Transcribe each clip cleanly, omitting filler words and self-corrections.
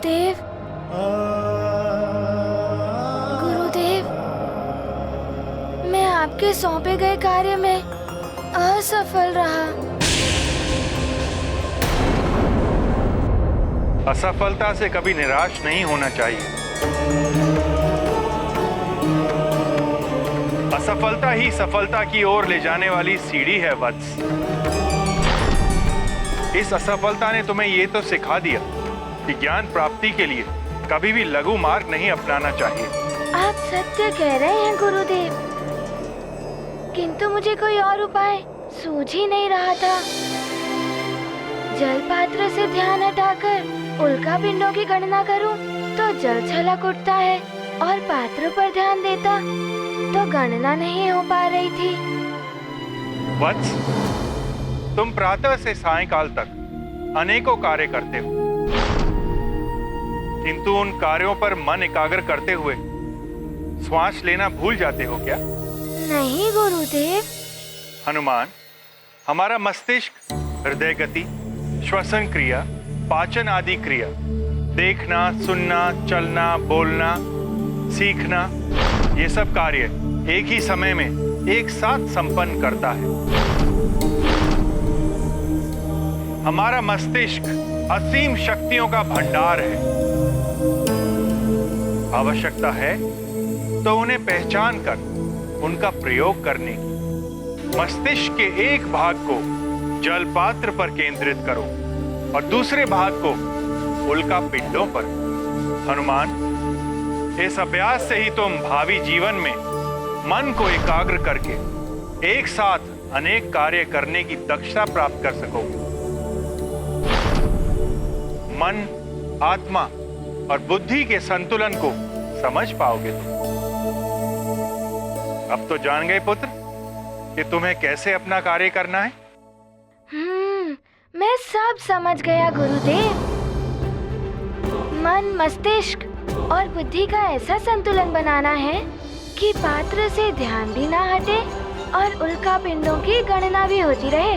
गुरुदेव, गुरुदेव, मैं आपके सौंपे गए कार्य में असफल रहा। असफलता से कभी निराश नहीं होना चाहिए। असफलता ही सफलता की ओर ले जाने वाली सीढ़ी है वत्स। इस असफलता ने तुम्हें ये तो सिखा दिया कि ज्ञान प्राप्ति के लिए कभी भी लघु मार्ग नहीं अपनाना चाहिए। आप सत्य कह रहे हैं गुरुदेव, किंतु मुझे कोई और उपाय सूझ ही नहीं रहा था। जल पात्र से ध्यान हटाकर उल्का पिंडों की गणना करूं तो जल छलक उठता है, और पात्र पर ध्यान देता तो गणना नहीं हो पा रही थी। वत्स, तुम प्रातः से सायंकाल तक अनेकों कार्य करते हो, किंतु उन कार्यों पर मन एकाग्र करते हुए श्वास लेना भूल जाते हो क्या? नहीं गुरुदेव। हनुमान, हमारा मस्तिष्क हृदय गति, श्वसन क्रिया, पाचन आदि क्रिया, देखना, सुनना, चलना, बोलना, सीखना, ये सब कार्य एक ही समय में एक साथ संपन्न करता है। हमारा मस्तिष्क असीम शक्तियों का भंडार है। आवश्यकता है तो उन्हें पहचान कर उनका प्रयोग करने की। मस्तिष्क के एक भाग को जल पात्र पर केंद्रित करो और दूसरे भाग को उल्का पिंडों पर। हनुमान, इस अभ्यास से ही तुम भावी जीवन में मन को एकाग्र करके एक साथ अनेक कार्य करने की दक्षता प्राप्त कर सकोगे। मन, आत्मा और बुद्धि के संतुलन को समझ पाओगे तुम। अब तो जान गए पुत्र कि तुम्हें कैसे अपना कार्य करना है। मैं सब समझ गया गुरुदेव। मन, मस्तिष्क और बुद्धि का ऐसा संतुलन बनाना है कि पात्र से ध्यान भी ना हटे और उल्का पिंडों की गणना भी होती रहे।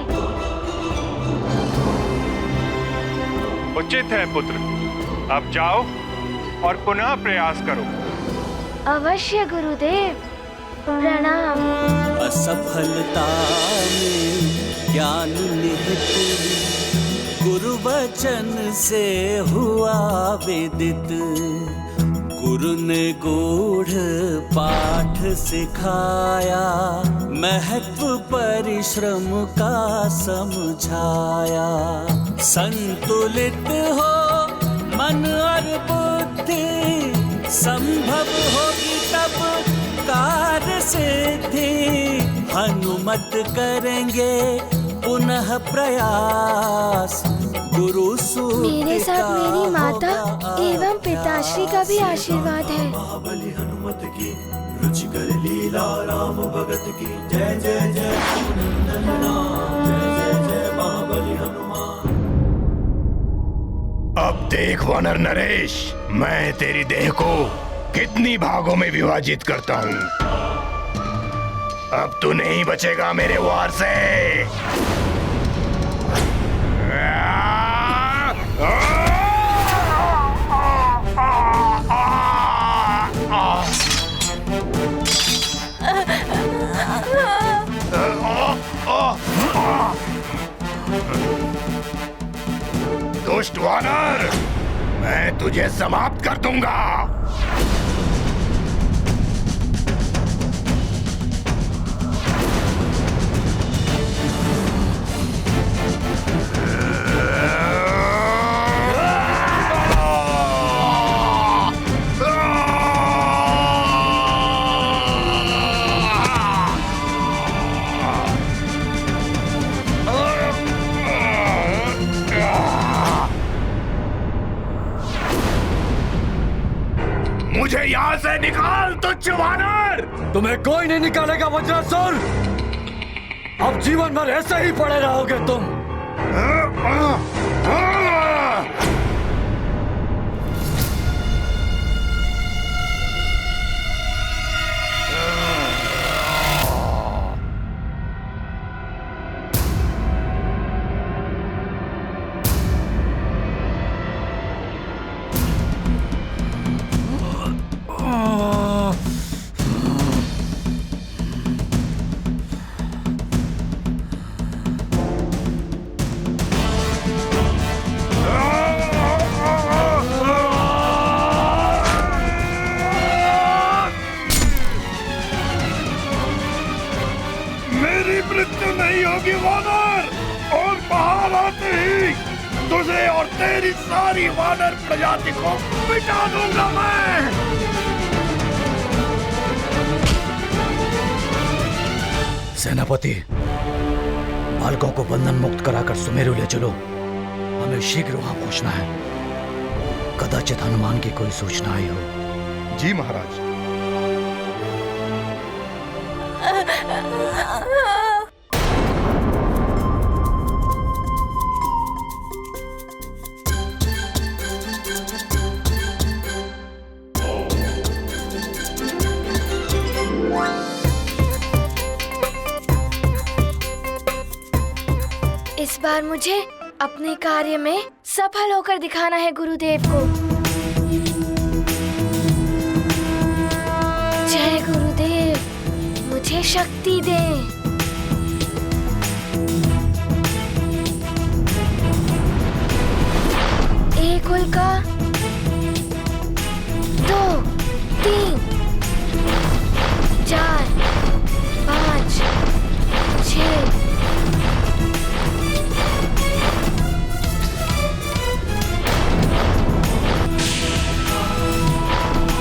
उचित है पुत्र, अब जाओ और पुनः प्रयास करो। अवश्य गुरुदेव, प्रणाम। असफलता में ज्ञान निहित, गुरु वचन से हुआ विदित। गुरु ने गूढ़ पाठ सिखाया, महत्व परिश्रम का समझाया। संतुलित हो मन और बुद्धि, संभव होगी तब कार्य सिद्धि। हनुमत करेंगे पुनः प्रयास, गुरु मेरे साथ मेरी माता एवं पिताश्री का भी आशीर्वाद है। महाबली हनुमत की रुचिकर लीला, राम भगत की जय जय जय। जय जय जय महाबली हनुमान। अब देख वानर नरेश, मैं तेरी देह को कितनी भागों में विभाजित करता हूँ। अब तू नहीं बचेगा मेरे वार से। दुष्ट वानर, मैं तुझे समाप्त कर दूंगा। मुझे यहाँ से निकाल तुच्छ वानर। तुम्हें कोई नहीं निकालेगा वज्रासुर। अब जीवन भर ऐसे ही पड़े रहोगे तुम। तेरी मृत्यु नहीं होगी वानर, और बाहर आते ही तुझे और तेरी सारी वानर प्रजाति को मिटा दूंगा मैं। सेनापति, बालकों को बंधन मुक्त कराकर सुमेरु ले चलो। हमें शीघ्र वहां पहुंचना है। कदाचित हनुमान की कोई सूचना आई हो। जी महाराज। इस बार मुझे अपने कार्य में सफल होकर दिखाना है गुरुदेव को। जय गुरुदेव, मुझे शक्ति दें। एक उल्का, 2, 3, 4, 5, 6,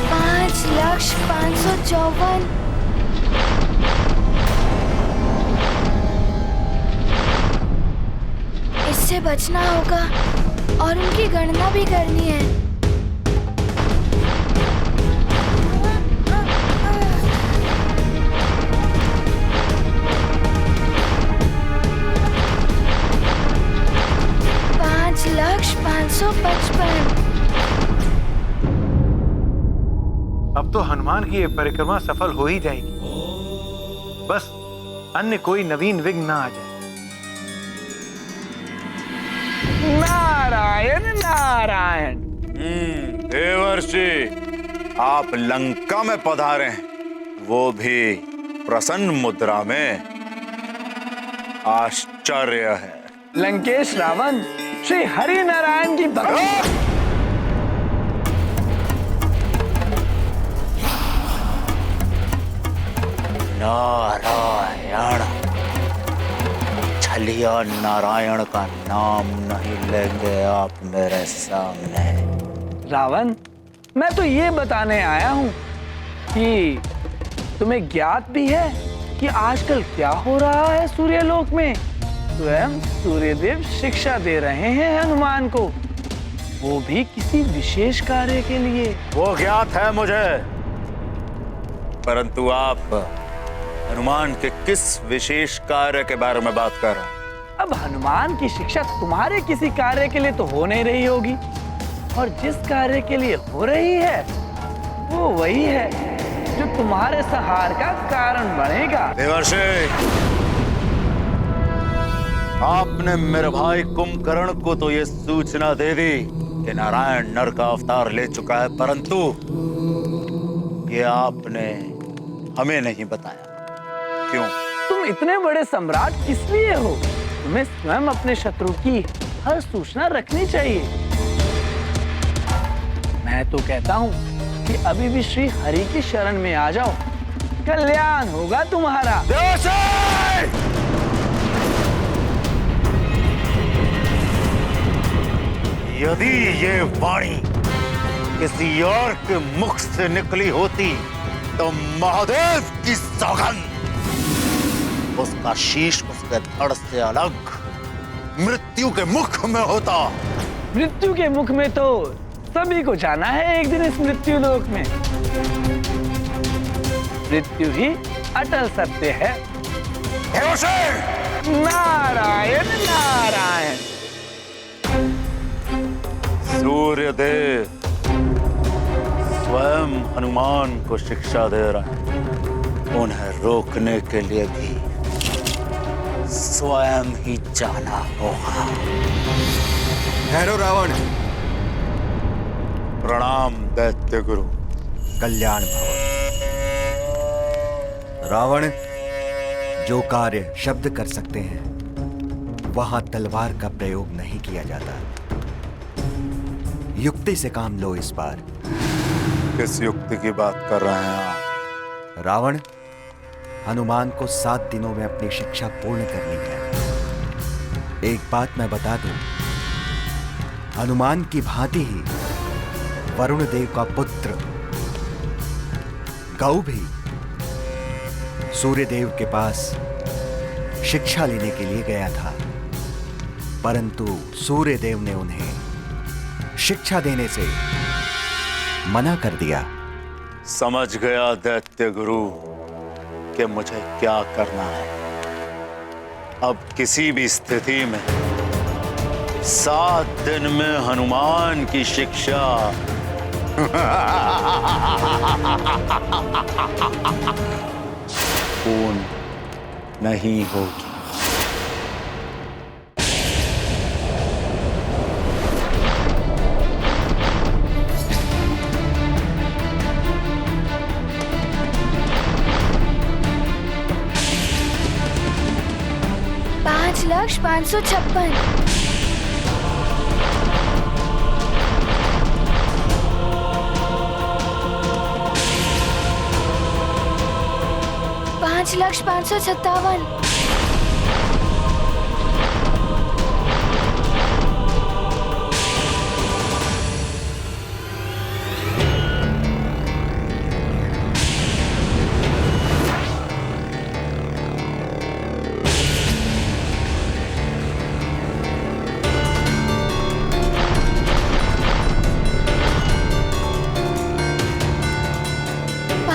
5,554। इससे बचना होगा और उनकी गणना भी करनी है। पाँच लाख 555। अब तो हनुमान की ये परिक्रमा सफल हो ही जाएगी, बस अन्य कोई नवीन विघ्न ना आ जाए। नारायण नारायण। देवर्षि, आप लंका में पधारे हैं, वो भी प्रसन्न मुद्रा में। आश्चर्य है। लंकेश रावण श्री हरि नारायण की भक्ति। नारायण, छलिया नारायण का नाम नहीं लेंगे आप मेरे सामने। रावण, मैं तो ये बताने आया हूँ कि तुम्हें ज्ञात भी है कि आजकल क्या हो रहा है सूर्यलोक में। स्वयं सूर्यदेव शिक्षा दे रहे हैं हनुमान को, वो भी किसी विशेष कार्य के लिए। वो ज्ञात है मुझे, परंतु आप हनुमान के किस विशेष कार्य के बारे में बात कर रहे हैं? अब हनुमान की शिक्षा तुम्हारे किसी कार्य के लिए तो हो नहीं रही होगी, और जिस कार्य के लिए हो रही है वो वही है जो तुम्हारे संहार का कारण बनेगा। देवर्षि, आपने मेरे भाई कुंभकर्ण को तो ये सूचना दे दी कि नारायण नर का अवतार ले चुका है, परंतु ये आपने हमें नहीं बताया। क्यों? तुम इतने बड़े सम्राट किस लिए हो? तुम्हें स्वयं अपने शत्रु की हर सूचना रखनी चाहिए। मैं तो कहता हूँ कि अभी भी श्री हरि की शरण में आ जाओ, कल्याण होगा तुम्हारा। यदि ये वाणी किसी और के मुख से निकली होती तो महादेव की सौगंध, उसका शीश उसके धड़ से अलग मृत्यु के मुख में होता। मृत्यु के मुख में तो सभी को जाना है एक दिन इस मृत्यु लोक में। मृत्यु ही अटल सत्य है। नारायण नारायण। सूर्यदेव स्वयं हनुमान को शिक्षा दे रहे हैं, उन्हें रोकने के लिए भी स्वयं ही जाना होगा। ठहरो रावण। प्रणाम दैत्य गुरु। कल्याण भव। रावण, जो कार्य शब्द कर सकते हैं वहां तलवार का प्रयोग नहीं किया जाता। युक्ति से काम लो इस बार। किस युक्ति की बात कर रहे हैं आप? रावण, हनुमान को 7 दिनों में अपनी शिक्षा पूर्ण करनी है। एक बात मैं बता दूं, हनुमान की भांति ही वरुण देव का पुत्र गौ भी सूर्य देव के पास शिक्षा लेने के लिए गया था, परंतु सूर्य देव ने उन्हें शिक्षा देने से मना कर दिया। समझ गया दैत्य गुरु कि मुझे क्या करना है। अब किसी भी स्थिति में 7 दिन में हनुमान की शिक्षा पूर्ण नहीं होगी। पाँच लक्ष 556। 5,557।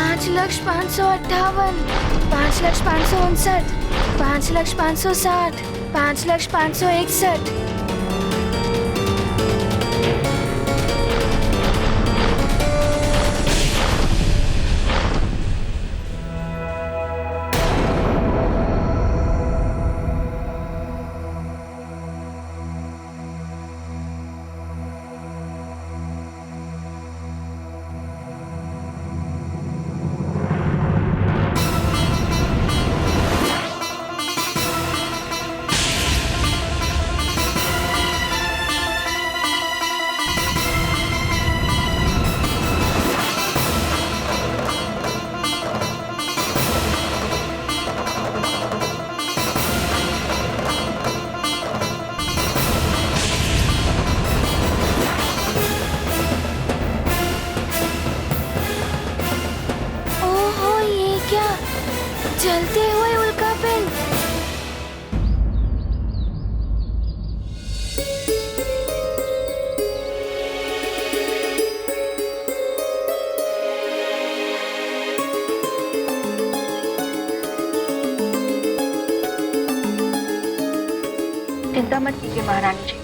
5,558। 5,559। 5,560। 5,561। चलते हुए उल्का पिंड। चिंता मत कीजिए महारानी जी,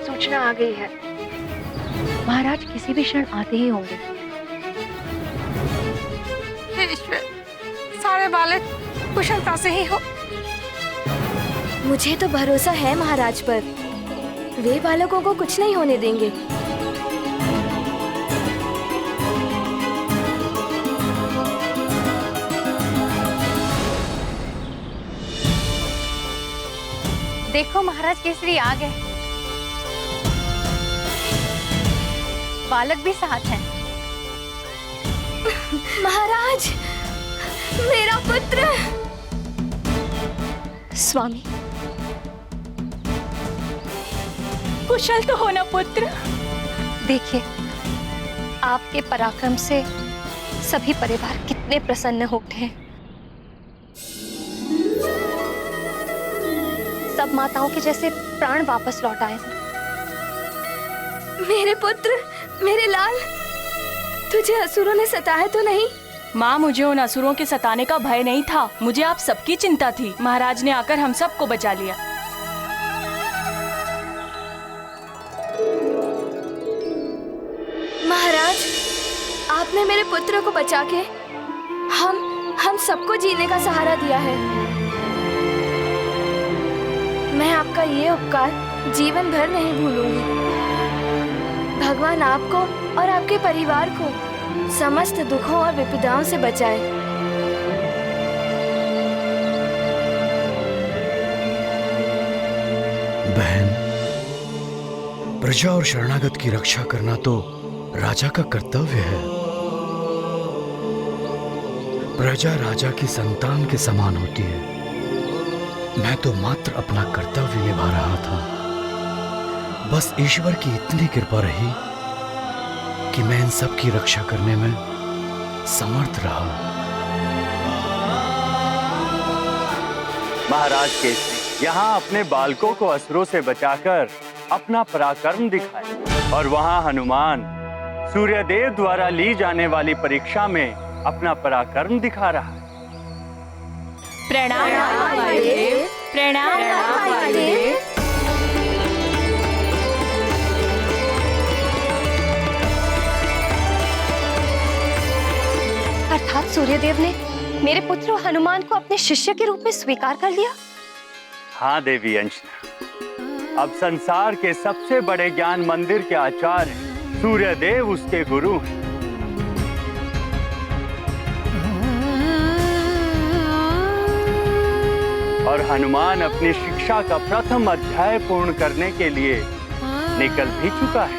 सूचना आ गई है। महाराज किसी भी क्षण आते ही होंगे। सारे बालक कुशलता से ही हो। मुझे तो भरोसा है महाराज पर, वे बालकों को कुछ नहीं होने देंगे। देखो महाराज केसरी आ गए। बालक भी साथ हैं। महाराज, मेरा पुत्र। स्वामी, कुशल तो होना पुत्र। देखिए, आपके पराक्रम से सभी परिवार कितने प्रसन्न हो उठे हैं। सब माताओं के जैसे प्राण वापस लौट आए। मेरे पुत्र, मेरे लाल, तुझे असुरों ने सताया तो नहीं? माँ, मुझे उन असुरों के सताने का भय नहीं था, मुझे आप सबकी चिंता थी। महाराज ने आकर हम सबको बचा लिया। महाराज, आपने मेरे पुत्र को बचा के हम सबको जीने का सहारा दिया है। मैं आपका ये उपकार जीवन भर नहीं भूलूंगी। भगवान आपको और आपके परिवार को समस्त दुखों और विपदाओं से बचाए। बहन, प्रजा और शरणागत की रक्षा करना तो राजा का कर्तव्य है। प्रजा राजा की संतान के समान होती है। मैं तो मात्र अपना कर्तव्य निभा रहा था। बस ईश्वर की इतनी कृपा रही कि मैं इन सब की रक्षा करने में समर्थ रहा। महाराज केसरी यहाँ अपने बालकों को असुरों से बचाकर अपना पराक्रम दिखाए और वहाँ हनुमान सूर्यदेव द्वारा ली जाने वाली परीक्षा में अपना पराक्रम दिखा रहा है। प्रणाम महादेव, प्रणाम महादेव। अर्थात सूर्यदेव ने मेरे पुत्र हनुमान को अपने शिष्य के रूप में स्वीकार कर लिया। हाँ देवी अंजना, अब संसार के सबसे बड़े ज्ञान मंदिर के आचार्य सूर्यदेव उसके गुरु हैं। और हनुमान अपनी शिक्षा का प्रथम अध्याय पूर्ण करने के लिए निकल भी चुका है।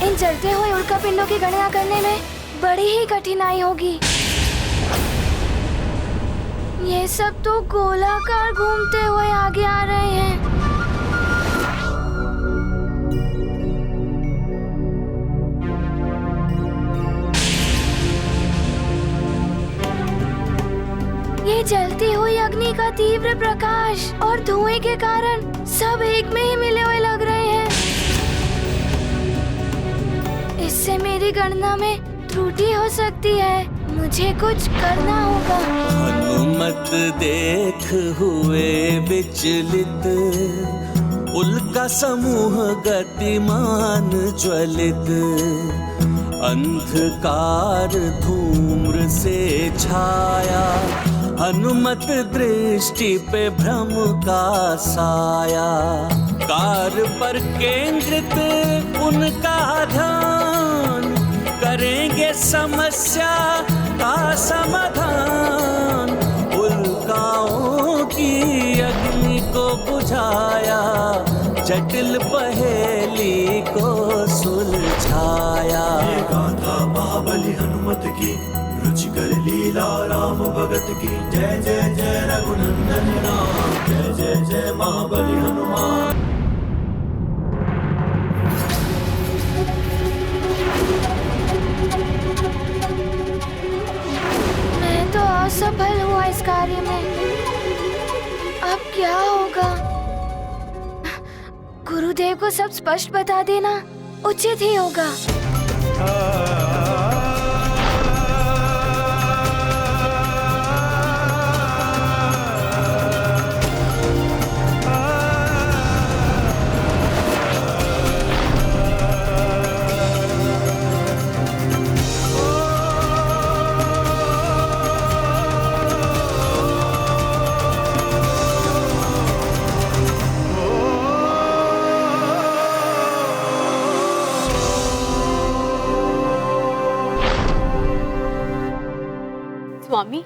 इन जलते हुए उल्कापिंडों की गणना करने में बड़ी ही कठिनाई होगी। ये सब तो गोलाकार घूमते हुए आगे आ रहे हैं। ये जलती हुई अग्नि का तीव्र प्रकाश और धुएं के कारण सब एक में ही मिले हुए लग रहे हैं। इससे मेरी गणना में त्रुटि हो सकती है। मुझे कुछ करना होगा। हनुमत देख हुए विचलित, उल्का समूह गतिमान ज्वलित, अंधकार धूम्र से छाया, हनुमत दृष्टि पे भ्रम का साया। कार पर केंद्रित उनका ध्यान, करेंगे समस्या का समाधान। उल्काओं की अग्नि को बुझाया, जटिल पहेली को सुलझाया। ये गाथा महाबली हनुमत की, रुचिकर लीला राम भगत की। जय जय जय रघुनंदन राम, जय जय जय महाबली हनुमान। मैं तो असफल हुआ इस कार्य में। अब क्या होगा? गुरुदेव को सब स्पष्ट बता देना उचित ही होगा। स्वामी,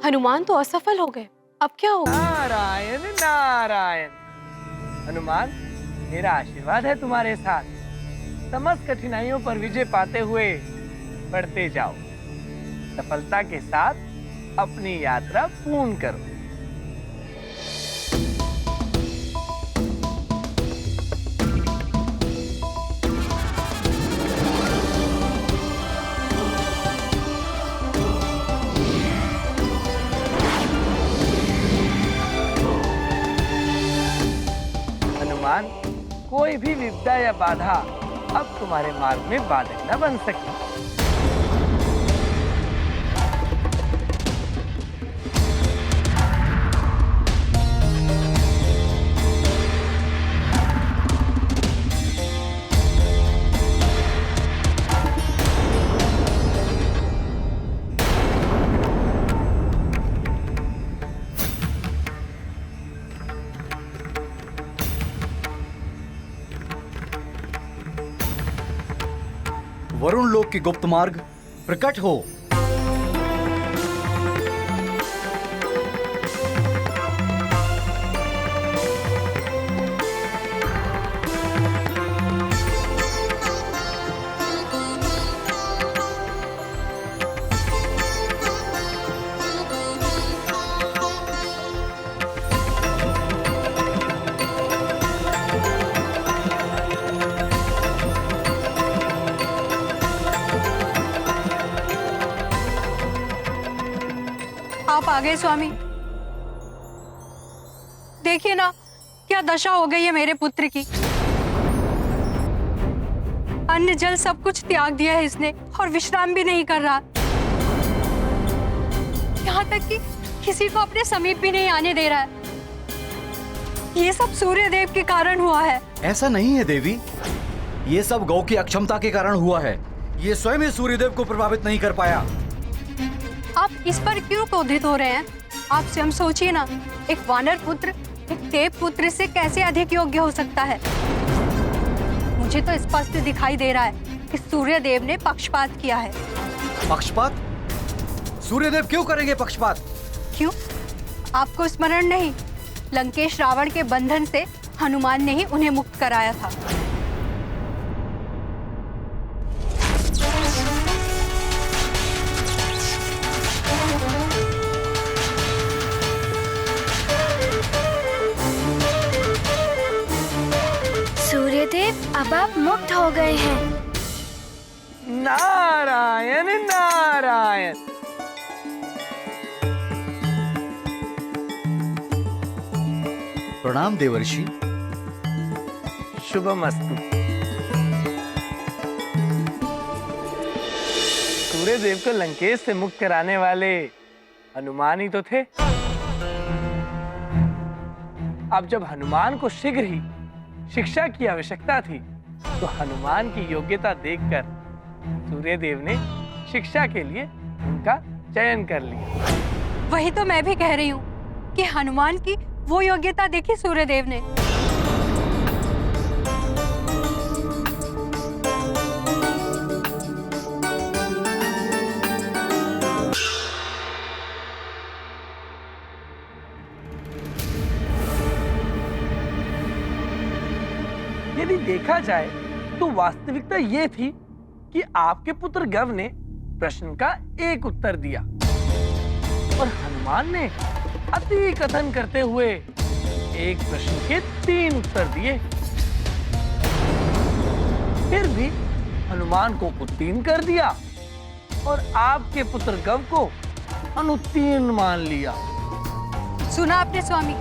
हनुमान तो असफल हो गए, अब क्या होगा? नारायण नारायण। हनुमान, मेरा आशीर्वाद है तुम्हारे साथ। समस्त कठिनाइयों पर विजय पाते हुए बढ़ते जाओ। सफलता के साथ अपनी यात्रा पूर्ण करो। कोई भी विपदा या बाधा अब तुम्हारे मार्ग में बाधक न बन सके। वरुण लोक की गुप्त मार्ग प्रकट हो। आप आ गए स्वामी। देखिए ना क्या दशा हो गई है मेरे पुत्र की। अन्न जल सब कुछ त्याग दिया है इसने और विश्राम भी नहीं कर रहा। यहाँ तक कि किसी को अपने समीप भी नहीं आने दे रहा है। ये सब सूर्य देव के कारण हुआ है। ऐसा नहीं है देवी, ये सब गौ की अक्षमता के कारण हुआ है। ये स्वयं ही सूर्यदेव को प्रभावित नहीं कर पाया। आप इस पर क्यों क्रोधित हो रहे हैं? आप स्वयं सोचिए ना, एक वानर पुत्र एक देव पुत्र से कैसे अधिक योग्य हो सकता है? मुझे तो स्पष्ट दिखाई दे रहा है कि सूर्य देव ने पक्षपात किया है। पक्षपात? सूर्यदेव क्यों करेंगे पक्षपात? क्यों? आपको स्मरण नहीं? लंकेश रावण के बंधन से हनुमान ने ही उन्हें मुक्त कराया था। सूर्यदेव अब आप मुक्त हो गए हैं। नारायण नारायण। प्रणाम देवर्षि। शुभमस्तु। सूर्यदेव को लंकेश से मुक्त कराने वाले हनुमान ही तो थे। अब जब हनुमान को शीघ्र ही शिक्षा की आवश्यकता थी तो हनुमान की योग्यता देखकर सूर्यदेव ने शिक्षा के लिए उनका चयन कर लिया। वही तो मैं भी कह रही हूँ कि हनुमान की वो योग्यता देखी सूर्यदेव ने। यदि देखा जाए तो वास्तविकता ये थी कि आपके पुत्र गव ने प्रश्न का एक उत्तर दिया और हनुमान ने अति कथन करते हुए एक प्रश्न के 3 उत्तर दिए। फिर भी हनुमान को उत्तीर्ण कर दिया और आपके पुत्र गव को अनुत्तीर्ण मान लिया। सुना आपने स्वामी,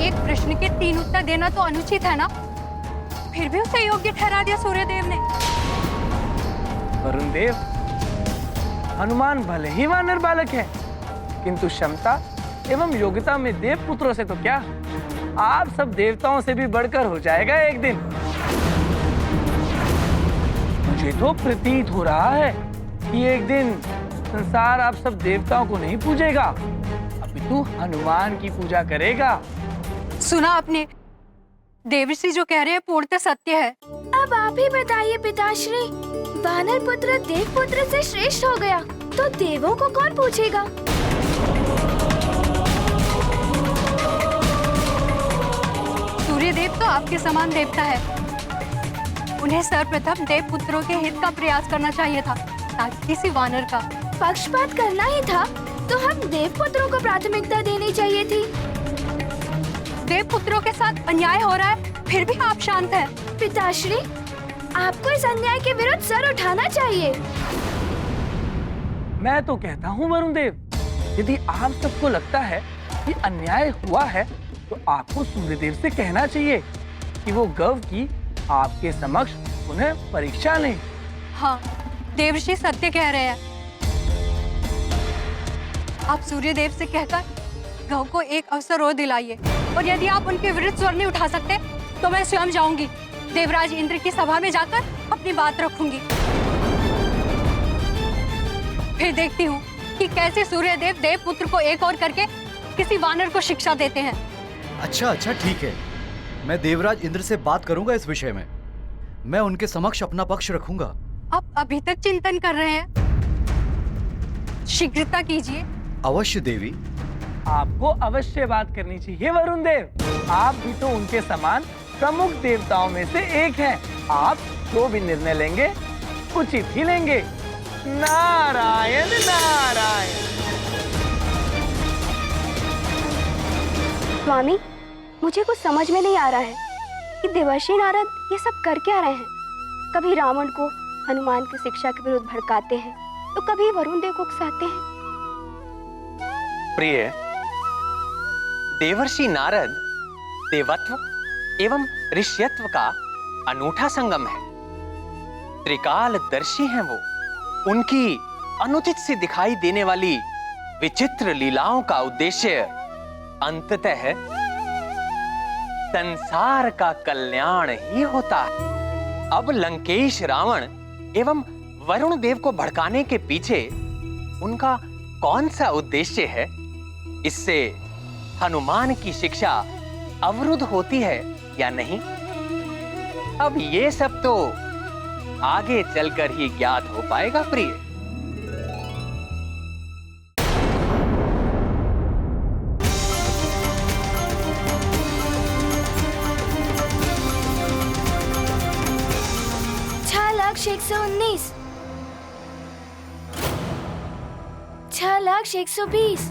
एक प्रश्न के 3 उत्तर देना तो अनुचित है ना? फिर भी उसे योग्य ठहरा दिया सूर्यदेव ने। वरुण देव, हनुमान भले ही वानर बालक है किंतु क्षमता एवं योग्यता में देव पुत्रों से तो क्या, आप सब देवताओं से भी बढ़कर हो जाएगा एक दिन। मुझे तो प्रतीत हो रहा है कि एक दिन संसार आप सब देवताओं को नहीं पूजेगा, अपितु हनुमान की पूजा करेगा। सुना आपने, देवर्षि जो कह रहे हैं पूर्णतः सत्य है। अब आप ही बताइए पिताश्री, वानर पुत्र देव पुत्र से श्रेष्ठ हो गया तो देवों को कौन पूछेगा? सूर्यदेव तो आपके समान देवता है। उन्हें सर्वप्रथम देव पुत्रों के हित का प्रयास करना चाहिए था, ताकि किसी वानर का पक्षपात करना ही था तो हम देव पुत्रों को प्राथमिकता देनी चाहिए थी। देव पुत्रों के साथ अन्याय हो रहा है, फिर भी आप शांत हैं। पिताश्री, आपको इस अन्याय के विरुद्ध सर उठाना चाहिए। मैं तो कहता हूँ वरुण देव, यदि आप सबको लगता है कि अन्याय हुआ है तो आपको सूर्यदेव से कहना चाहिए कि वो गव की आपके समक्ष उन्हें परीक्षा लें। हाँ, देवर्षि सत्य कह रहे हैं। आप सूर्यदेव से कहकर गव को एक अवसर और दिलाइए, और यदि आप उनके विरुद्ध स्वर नहीं उठा सकते तो मैं स्वयं जाऊंगी, देवराज इंद्र की सभा में जाकर अपनी बात रखूंगी। फिर देखती हूँ कि कैसे सूर्यदेव देव पुत्र को एक और करके किसी वानर को शिक्षा देते हैं। अच्छा ठीक है, मैं देवराज इंद्र से बात करूंगा इस विषय में। मैं उनके समक्ष अपना पक्ष रखूंगा। आप अभी तक चिंतन कर रहे हैं, शीघ्रता कीजिए। अवश्य देवी। आपको अवश्य बात करनी चाहिए वरुण देव, आप भी तो उनके समान प्रमुख देवताओं में से एक हैं। आप जो भी निर्णय लेंगे उचित ही लेंगे। नारायण नारायण। स्वामी, मुझे कुछ समझ में नहीं आ रहा है कि देवर्षि नारद ये सब कर क्या रहे हैं। कभी रावण को हनुमान की शिक्षा के विरुद्ध भड़काते हैं तो कभी वरुण देव को उकसाते हैं। प्रिय, देवर्षि नारद देवत्व एवं ऋष्यत्व का अनूठा संगम है। त्रिकालदर्शी हैं वो। उनकी अनुचित से दिखाई देने वाली विचित्र लीलाओं का उद्देश्य अंततः संसार का कल्याण ही होता है। अब लंकेश रावण एवं वरुण देव को भड़काने के पीछे उनका कौन सा उद्देश्य है? इससे हनुमान की शिक्षा अवरुद्ध होती है या नहीं? अब ये सब तो आगे चलकर ही ज्ञात हो पाएगा प्रिय। लाख 119, 6,120,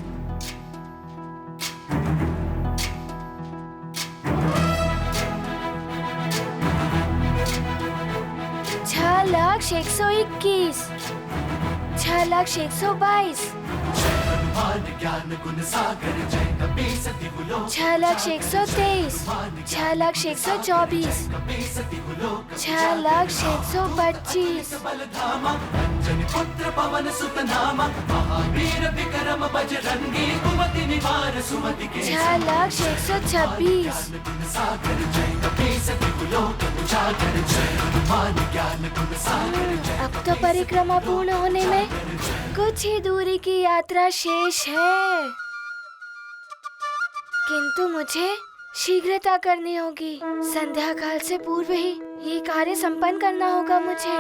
6,121, 6,122, 6,123, 6,124, 6,125, 6,126। अब तो परिक्रमा पूर्ण होने में कुछ ही दूरी की यात्रा शेष है, किंतु मुझे शीघ्रता करनी होगी। संध्या काल से पूर्व ही ये कार्य संपन्न करना होगा मुझे।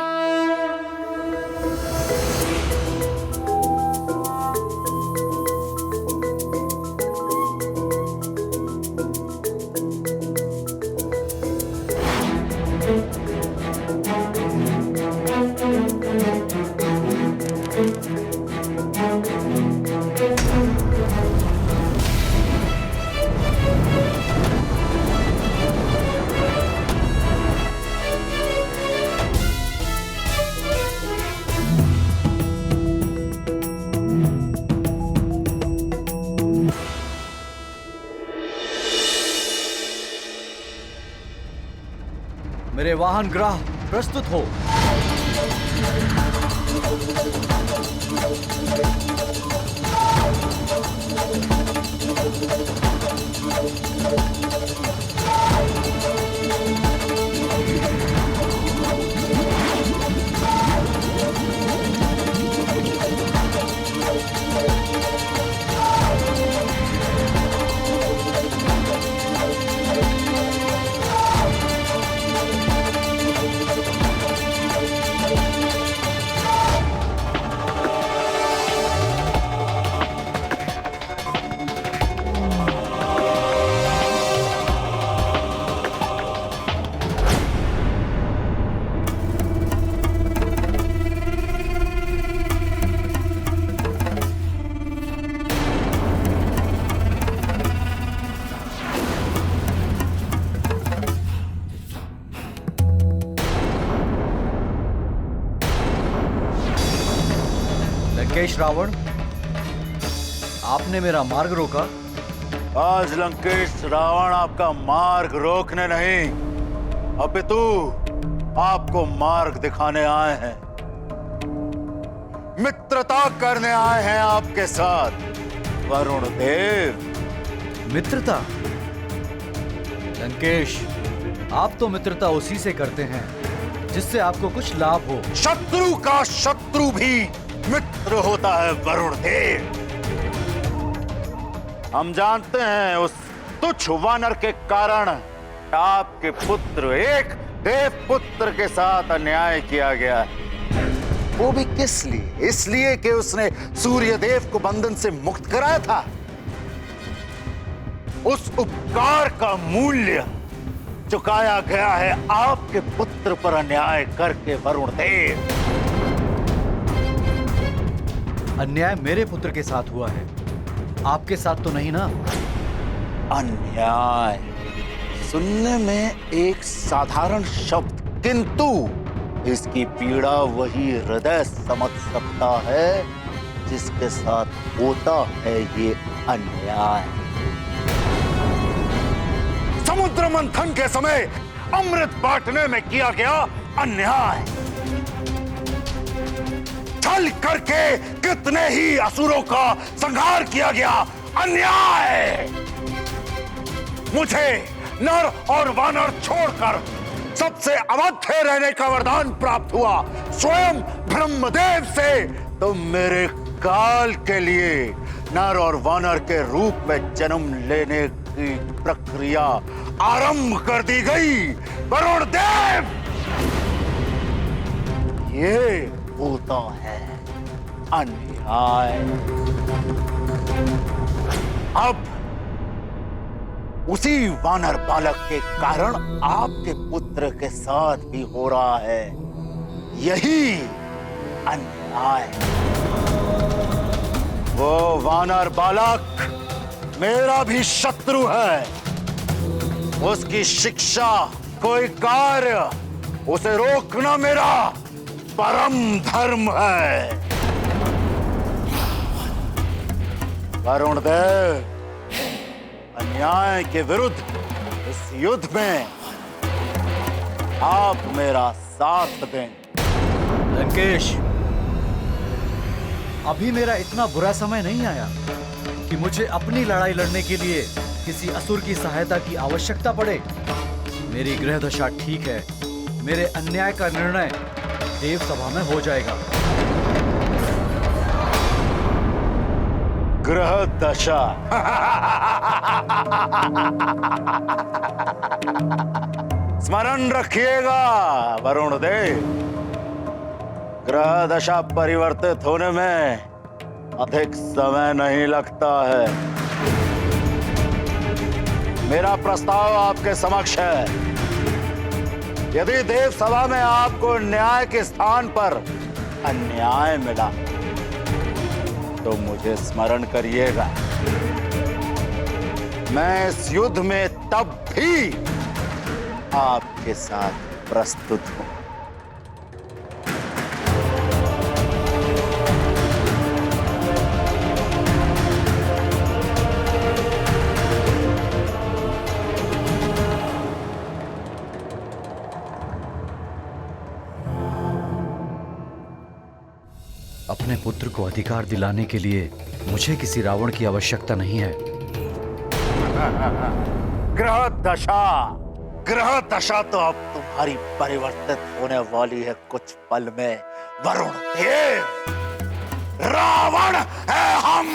मेरे वाहन ग्रह प्रस्तुत हो। लंकेश रावण, आपने मेरा मार्ग रोका। आज लंकेश रावण आपका मार्ग रोकने नहीं, अपितु आपको मार्ग दिखाने आए हैं। मित्रता करने आए हैं आपके साथ वरुण देव। मित्रता? लंकेश, आप तो मित्रता उसी से करते हैं जिससे आपको कुछ लाभ हो। शत्रु का शत्रु भी मित्र होता है वरुण देव। हम जानते हैं उस तुच्छ वानर के कारण आपके पुत्र एक देव पुत्र के साथ अन्याय किया गया, वो भी किस लिए? इसलिए कि उसने सूर्य देव को बंधन से मुक्त कराया था। उस उपकार का मूल्य चुकाया गया है आपके पुत्र पर अन्याय करके वरुण देव। अन्याय मेरे पुत्र के साथ हुआ है, आपके साथ तो नहीं ना? अन्याय सुनने में एक साधारण शब्द, किंतु इसकी पीड़ा वही हृदय समझ सकता है जिसके साथ होता है ये अन्याय। समुद्र मंथन के समय अमृत बांटने में किया गया अन्याय। छल करके कितने ही असुरों का संहार किया गया अन्याय। मुझे नर और वानर छोड़कर सबसे अवध्य रहने का वरदान प्राप्त हुआ स्वयं ब्रह्मदेव से। तो मेरे काल के लिए नर और वानर के रूप में जन्म लेने की प्रक्रिया आरंभ कर दी गई। वरुण देव, ये होता है अन्याय। अब उसी वानर बालक के कारण आपके पुत्र के साथ भी हो रहा है यही अन्याय। वो वानर बालक मेरा भी शत्रु है। उसकी शिक्षा, कोई कार्य, उसे रोकना मेरा परम धर्म है। वरुण देव, अन्याय के विरुद्ध इस युद्ध में आप मेरा साथ दें। लंकेश, अभी मेरा इतना बुरा समय नहीं आया कि मुझे अपनी लड़ाई लड़ने के लिए किसी असुर की सहायता की आवश्यकता पड़े। मेरी ग्रह दशा ठीक है। मेरे अन्याय का निर्णय देव सभा में हो जाएगा। ग्रह दशा स्मरण रखिएगा वरुण देव, ग्रह दशा परिवर्तित होने में अधिक समय नहीं लगता है। मेरा प्रस्ताव आपके समक्ष है। यदि देव सभा में आपको न्याय के स्थान पर अन्याय मिला तो मुझे स्मरण करिएगा। मैं इस युद्ध में तब भी आपके साथ प्रस्तुत हूं। अपने पुत्र को अधिकार दिलाने के लिए मुझे किसी रावण की आवश्यकता नहीं है। ग्रह दशा तो अब तुम्हारी परिवर्तित होने वाली है कुछ पल में वरुण देव। रावण है हम।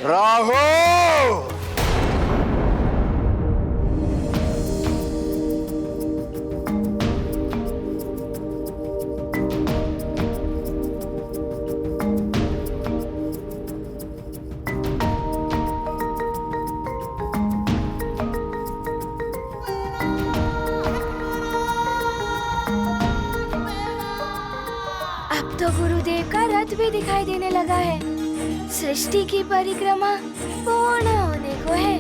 राहु, तो गुरुदेव का रथ भी दिखाई देने लगा है। सृष्टि की परिक्रमा पूर्ण होने को है।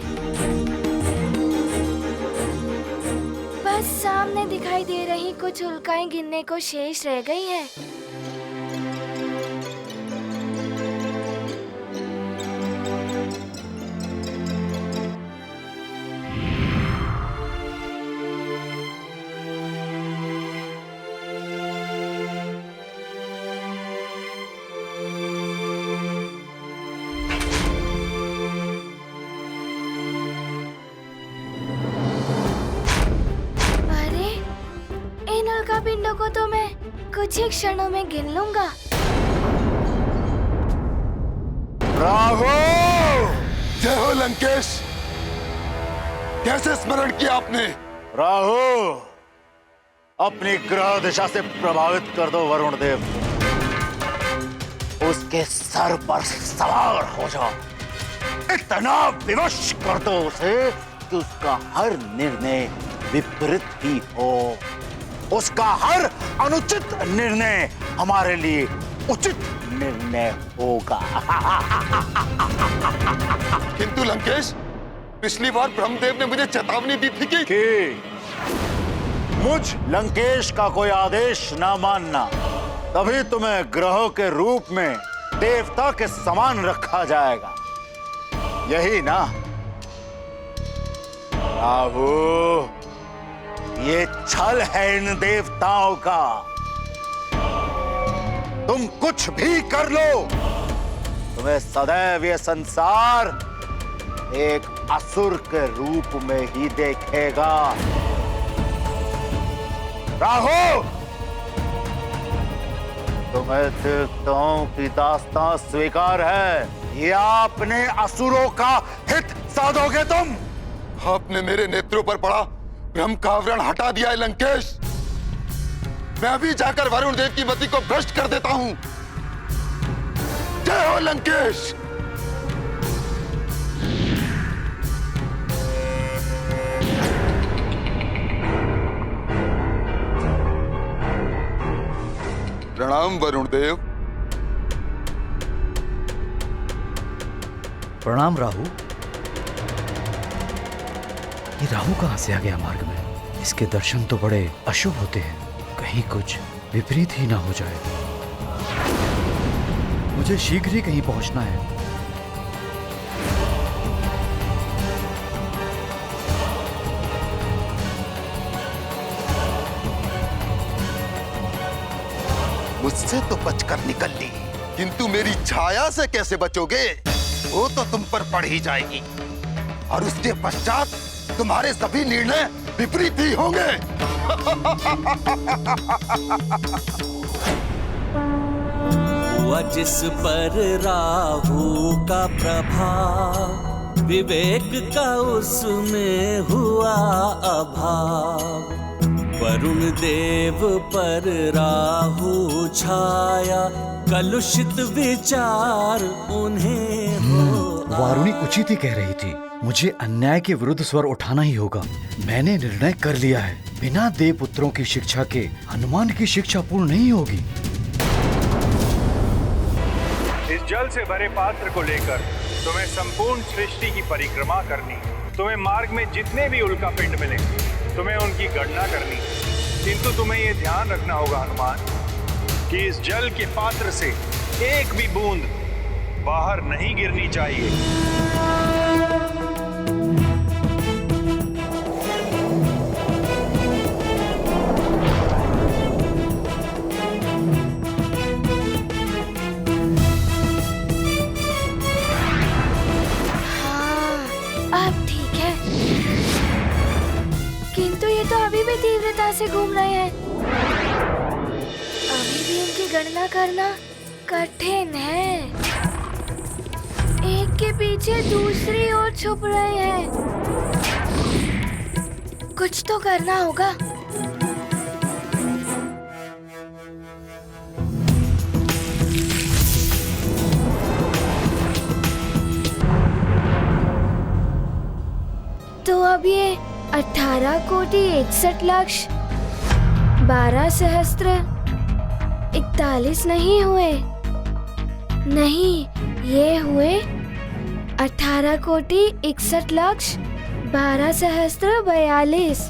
बस सामने दिखाई दे रही कुछ उल्काएं गिनने को शेष रह गई हैं। पिंडों को तो मैं कुछ ही क्षणों में गिन लूंगा। राहु, जय हो लंकेश। कैसे स्मरण किया आपने? राहु, अपनी ग्रह दिशा से प्रभावित कर दो वरुण देव। उसके सर पर सवार हो जाओ। इतना विवश कर दो उसे कि उसका हर निर्णय विपरीत ही हो। उसका हर अनुचित निर्णय हमारे लिए उचित निर्णय होगा। किंतु लंकेश, पिछली बार ब्रह्मदेव ने मुझे चेतावनी दी थी कि मुझ लंकेश का कोई आदेश ना मानना तभी तुम्हें ग्रहों के रूप में देवता के समान रखा जाएगा, यही ना? राहु, ये छल है इन देवताओं का। तुम कुछ भी कर लो, तुम्हें सदैव ये संसार एक असुर के रूप में ही देखेगा। राहु, तुम्हें देवताओं की दास्तां स्वीकार है या अपने असुरों का हित साधोगे तुम? आपने मेरे नेत्रों पर पड़ा ब्रह्म का आवरण हटा दिया है लंकेश। मैं अभी जाकर वरुण देव की मति को भ्रष्ट कर देता हूं। जय हो लंकेश। प्रणाम वरुण देव। प्रणाम राहु। ये राहु कहां से आ गया मार्ग में? इसके दर्शन तो बड़े अशुभ होते हैं, कहीं कुछ विपरीत ही ना हो जाए। मुझे शीघ्र ही कहीं पहुंचना है। मुझसे तो बचकर निकल ली, किंतु मेरी छाया से कैसे बचोगे? वो तो तुम पर पड़ ही जाएगी और उसके पश्चात तुम्हारे सभी निर्णय विपरीत ही होंगे। हुआ जिस पर राहु का प्रभाव, विवेक का उसमें हुआ अभाव। वरुण देव पर राहु छाया, कलुषित विचार उन्हें वारुणी उचित ही कह रही थी। मुझे अन्याय के विरुद्ध स्वर उठाना ही होगा। मैंने निर्णय कर लिया है, बिना देव पुत्रों की शिक्षा के हनुमान की शिक्षा पूर्ण नहीं होगी। इस जल से भरे पात्र को लेकर तुम्हें संपूर्ण सृष्टि की परिक्रमा करनी। तुम्हें मार्ग में जितने भी उल्कापिंड मिले, तुम्हें उनकी गणना करनी। किंतु तुम्हें ये ध्यान रखना होगा हनुमान कि इस जल के पात्र से एक भी बूंद बाहर नहीं गिरनी चाहिए। अब ठीक है, किंतु ये तो अभी भी तीव्रता से घूम रहे हैं। अभी भी इनकी गणना करना कठिन है। एक के पीछे दूसरी ओर छुप रहे हैं। कुछ तो करना होगा। तो अब ये 18 कोटि 61 लक्ष 12 सहस्त्र 41 नहीं हुए। नहीं, ये हुए 18 कोटि 61 लक्ष 12 सहस्त्र 42।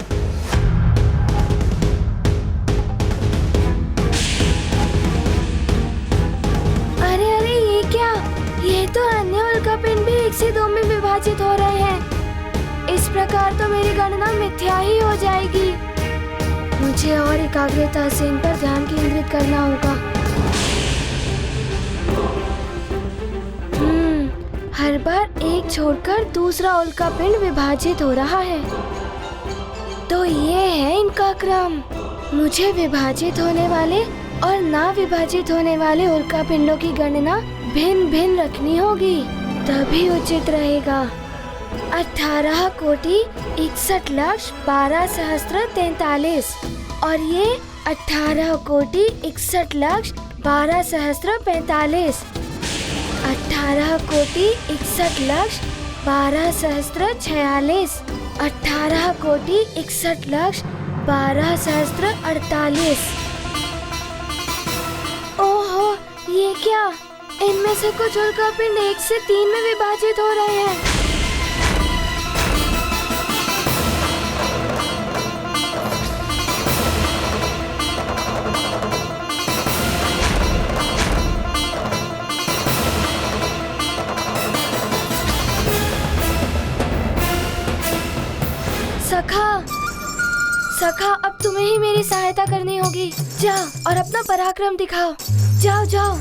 अरे अरे, ये क्या? ये तो अन्य उल्कापिंड भी 1 से 2 में विभाजित हो रहे हैं। इस प्रकार तो मेरी गणना मिथ्या ही हो जाएगी। मुझे और एकाग्रता से इन पर ध्यान केंद्रित करना होगा। हर बार एक छोड़कर दूसरा उल्कापिंड विभाजित हो रहा है। तो ये है इनका क्रम। मुझे विभाजित होने वाले और ना विभाजित होने वाले उल्कापिंडों की गणना भिन्न भिन्न रखनी होगी, तभी उचित रहेगा। 18 कोटि 61 लक्ष 12 सहस्त्र 43 और ये 18 कोटि 61 लक्ष 12 सहस्त्र 45। 18 कोटि 61 लक्ष 12 सहस्त्र 46। 18 कोटि 61 लक्ष 12 सहस्त्र 48। ओहो, ये क्या? इनमें से कुछ उल्कापिंड 1 से 3 में विभाजित हो रहे हैं। सखा, अब तुम्हें ही मेरी सहायता करनी होगी। जाओ और अपना पराक्रम दिखाओ। जाओ जाओ।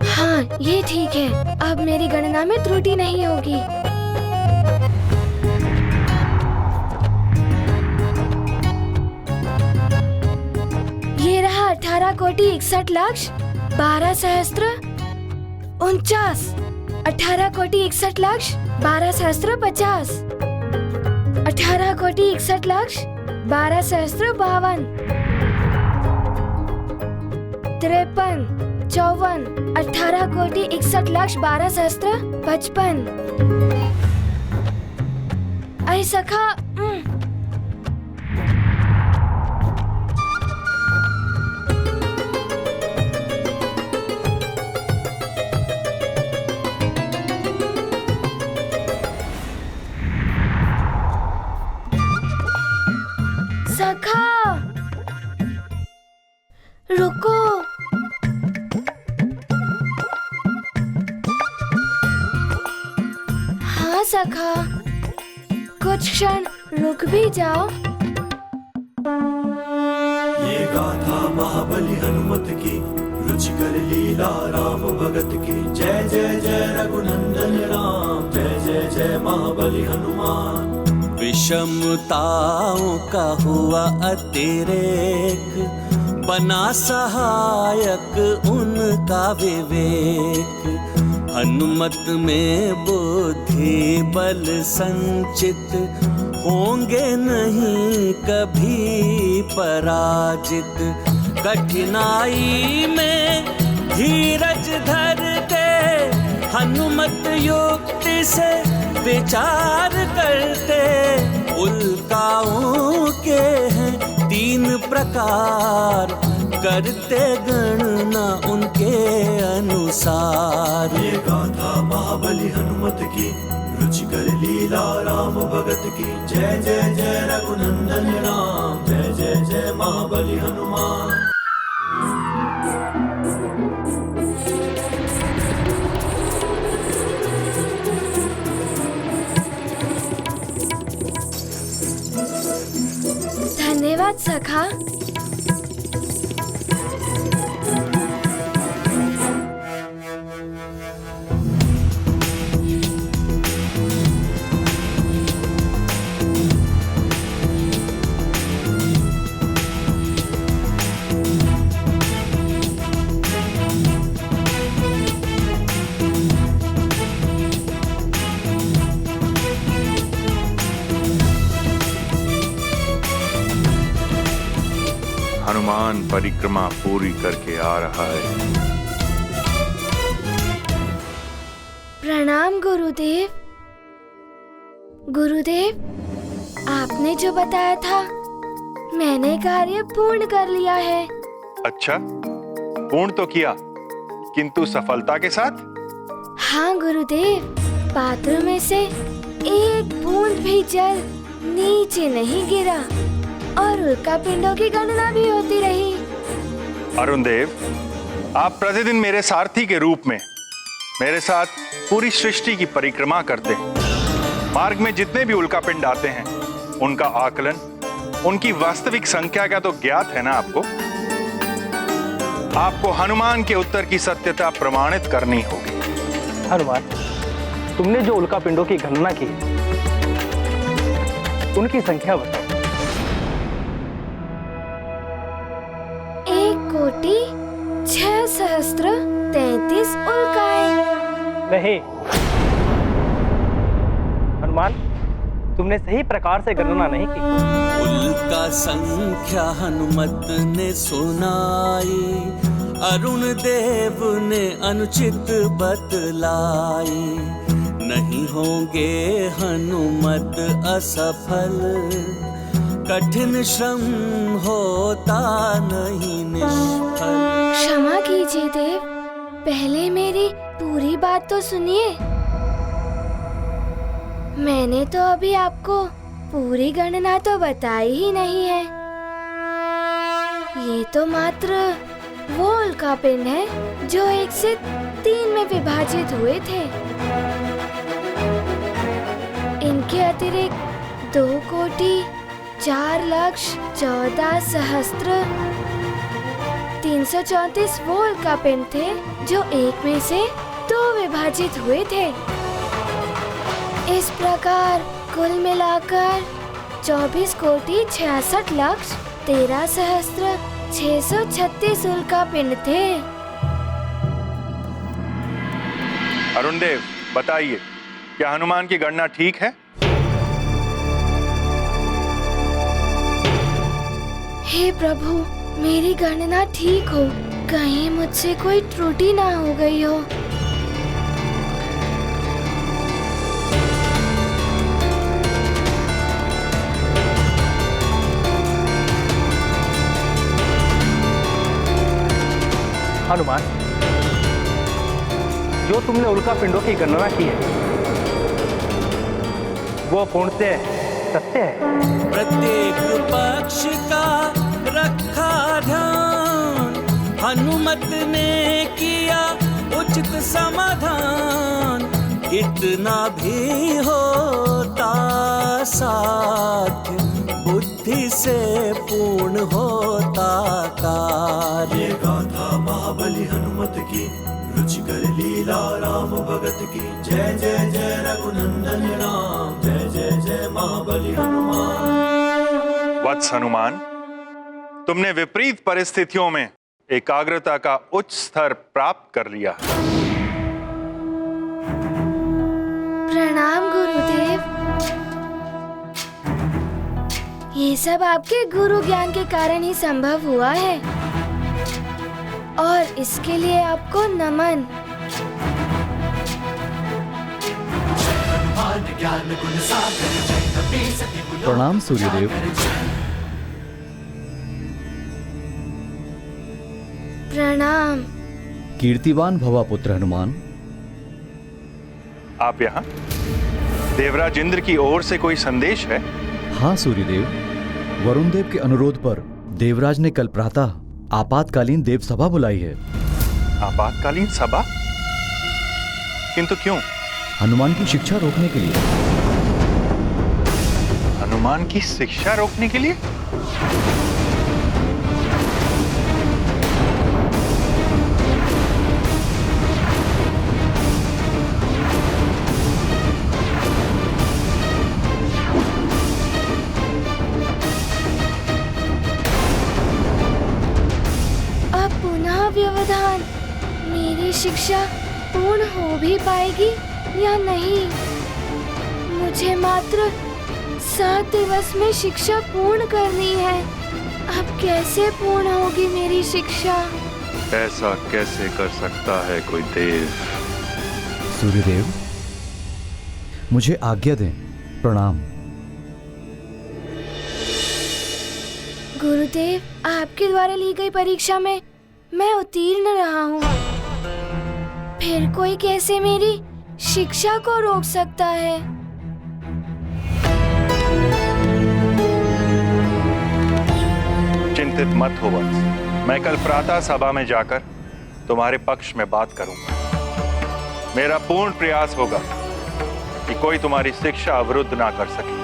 हाँ, ये ठीक है। अब मेरी गणना में त्रुटि नहीं होगी। ये रहा 18 कोटि 61 लक्ष 12 सहस्त्र 49, 18 कोटि 61 लक्ष 12 सहस्त्र 50, 18 कोटि 61 लक्ष 12 सहस्त्र 52, 53, 54, 18 कोटि 61 लक्ष 12 सहस्त्र 55। अरे सखा, सखा रुको। हाँ सखा, कुछ क्षण रुक भी जाओ। ये गाथा महाबली हनुमत की, रुचिकर लीला राम भगत की। जय जय जय रघुनंदन राम, जय जय जय महाबली हनुमान। विषमताओं का हुआ अतिरेक, बना सहायक उनका विवेक। हनुमत में बुद्धि बल संचित, होंगे नहीं कभी पराजित। कठिनाई में धीरज धरते, हनुमत युक्ति से विचार करते। उल्काओं के हैं 3 प्रकार, करते गणना उनके अनुसार। ये गाथा महाबली हनुमत की, रुचिकर लीला राम भगत की। जय जय जय रघुनंदन राम, जय जय जय महाबली हनुमान। धन्यवाद सखा। हनुमान परिक्रमा पूरी करके आ रहा है। प्रणाम गुरुदेव। गुरुदेव, आपने जो बताया था मैंने कार्य पूर्ण कर लिया है। अच्छा, पूर्ण तो किया, किंतु सफलता के साथ? हाँ गुरुदेव, पात्र में से एक बूंद भी जल नीचे नहीं गिरा और उल्का पिंडों की गणना भी होती रही। अरुण देव, आप प्रतिदिन मेरे सारथी के रूप में मेरे साथ पूरी सृष्टि की परिक्रमा करते हैं। मार्ग में जितने भी उल्का पिंड आते हैं उनका आकलन, उनकी वास्तविक संख्या का तो ज्ञात है ना आपको? आपको हनुमान के उत्तर की सत्यता प्रमाणित करनी होगी। हनुमान, तुमने जो उल्का पिंडों की गणना की उनकी संख्या बताओ। 1,06,33 उल्काएं। नहीं हनुमान, तुमने सही प्रकार से गणना नहीं की। उल्का संख्या हनुमत ने सुनाई, अरुण देव ने अनुचित बतलाई। नहीं होंगे हनुमत असफल, कठिन श्रम होता नहीं निष्फल। क्षमा कीजिए देव, पहले मेरी पूरी बात तो सुनिए। मैंने तो अभी आपको पूरी गणना तो बताई ही नहीं है। ये तो मात्र वो उल्का पिंड है जो 1 से 3 में विभाजित हुए थे। इनके अतिरिक्त 2,04,14,334 वो उल्का पिंड थे जो 1 में से 2 विभाजित हुए थे। इस प्रकार कुल मिलाकर 24,66,13,636 उल्का पिंड थे। अरुण देव, बताइए, क्या हनुमान की गणना ठीक है? हे प्रभु, मेरी गणना ठीक हो, कहीं मुझसे कोई त्रुटि ना हो गई हो। हनुमान, जो तुमने उल्का पिंडों की गणना की है वो पूर्णतः सत्य है। प्रत्येक पक्ष का रखा ध्यान, हनुमत ने किया उचित समाधान। कितना भी होता साध्य, बुद्धि से पूर्ण होता कार्य। ये गाथा महाबली हनुमत की, रुचिकर लीला राम भगत की। जय जय जय रघुनंदन राम, जय जय जय महाबली हनुमान। वत्स हनुमान, तुमने विपरीत परिस्थितियों में एकाग्रता का उच्च स्तर प्राप्त कर लिया। प्रणाम गुरुदेव। ये सब आपके गुरु ज्ञान के कारण ही संभव हुआ है और इसके लिए आपको नमन। प्रणाम सूर्यदेव। प्रणाम। कीर्तिवान भवा पुत्र हनुमान। आप यहाँ? देवराज इंद्र की ओर से कोई संदेश है? हाँ सूर्यदेव, वरुण देव के अनुरोध पर देवराज ने कल प्रातः आपातकालीन देव सभा बुलाई है। आपातकालीन सभा? किंतु क्यों? हनुमान की शिक्षा रोकने के लिए। हनुमान की शिक्षा रोकने के लिए? व्यवधान, मेरी शिक्षा पूर्ण हो भी पाएगी या नहीं? मुझे मात्र 7 दिवस में शिक्षा पूर्ण करनी है। अब कैसे पूर्ण होगी मेरी शिक्षा? ऐसा कैसे कर सकता है कोई देव? सूर्यदेव, मुझे आज्ञा दें। प्रणाम। गुरुदेव, आपके द्वारा ली गई परीक्षा में मैं उत्तीर्ण रहा हूँ। फिर कोई कैसे मेरी शिक्षा को रोक सकता है? चिंतित मत हो वत्स, मैं कल प्रातः सभा में जाकर तुम्हारे पक्ष में बात करूंगा। मेरा पूर्ण प्रयास होगा कि कोई तुम्हारी शिक्षा अवरुद्ध ना कर सके।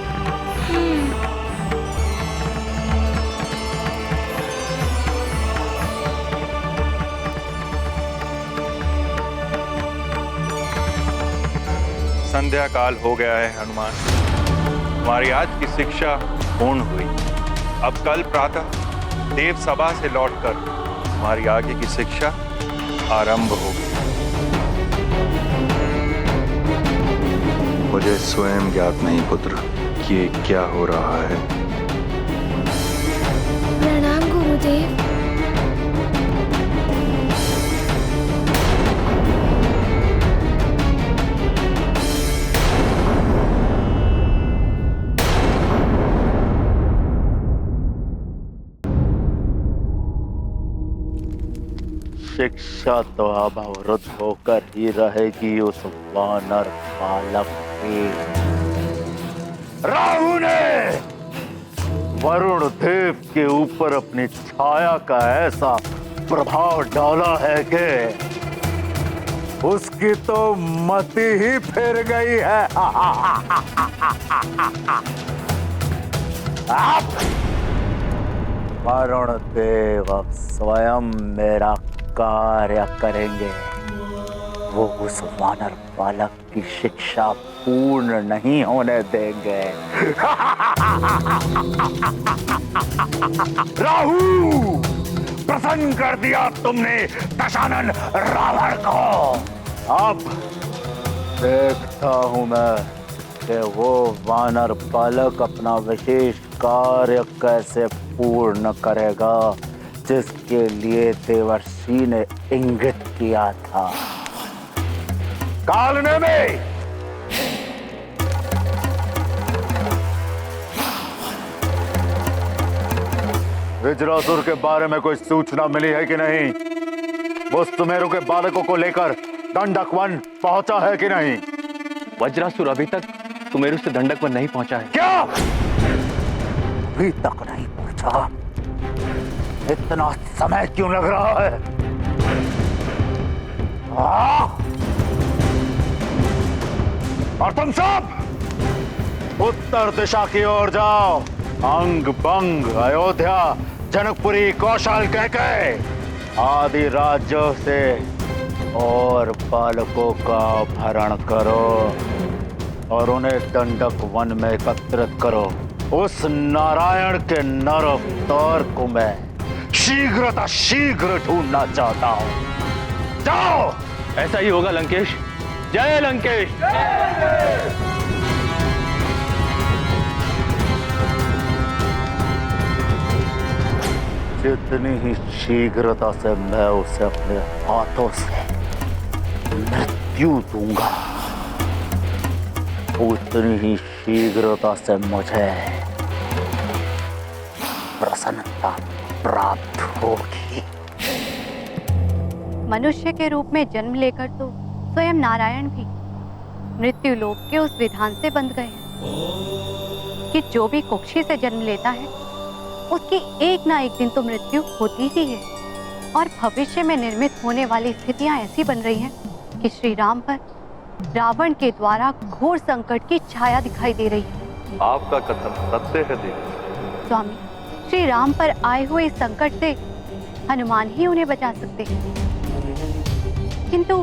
संध्या काल हो गया है हनुमान, हमारी आज की शिक्षा पूर्ण हुई। अब कल प्रातः देव सभा से लौटकर हमारी आगे की शिक्षा आरंभ होगी। मुझे स्वयं ज्ञात नहीं पुत्र कि ये क्या हो रहा है। प्रणाम गुरुदेव। शिक्षा तो अब अवरुद्ध होकर ही रहेगी उस वानर बालक की। राहु ने वरुण देव के ऊपर अपनी छाया का ऐसा प्रभाव डाला है कि उसकी तो मति ही फिर गई है। वरुण देव अब स्वयं मेरा कार्य करेंगे। वो उस वानर बालक की शिक्षा पूर्ण नहीं होने देंगे। राहु, प्रसन्न कर दिया तुमने दशानन रावण को। अब देखता हूं मैं कि वो वानर बालक अपना विशेष कार्य कैसे पूर्ण करेगा, जिसके लिए देवर्षि ने इंगित किया था। कालने में वज्रासुर के बारे में कोई सूचना मिली है कि नहीं? वो सुमेरु के बालकों को लेकर दंडक वन पहुंचा है कि नहीं? वज्रासुर अभी तक सुमेरु से दंडक वन नहीं पहुंचा है। क्या अभी तक नहीं पहुंचा? इतना समय क्यों लग रहा है? और तुम सब उत्तर दिशा की ओर जाओ। अंग बंग, अयोध्या, जनकपुरी, कौशल कहके आदि राज्यों से और बालकों का अपहरण करो और उन्हें दंडक वन में एकत्रित करो। उस नारायण के नर अवतार को मैं शीघ्र ढूंढना चाहता हूं। जाओ। ऐसा ही होगा लंकेश। जय लंकेश। जितनी ही शीघ्रता से मैं उसे अपने हाथों से मृत्यु दूंगा, उतनी ही शीघ्रता से मुझे प्रसन्नता प्राप्त होगी। मनुष्य के रूप में जन्म लेकर तो स्वयं नारायण भी मृत्यु लोक के उस विधान से बंध गए हैं कि जो भी कुक्षी से जन्म लेता है उसकी एक ना एक दिन तो मृत्यु होती ही है। और भविष्य में निर्मित होने वाली स्थितियां ऐसी बन रही हैं कि श्री राम पर रावण के द्वारा घोर संकट की छाया दिखाई दे रही है। आपका कथन सत्य है देवी। स्वामी, श्री राम पर आए हुए इस संकट से हनुमान ही उन्हें बचा सकते हैं, किंतु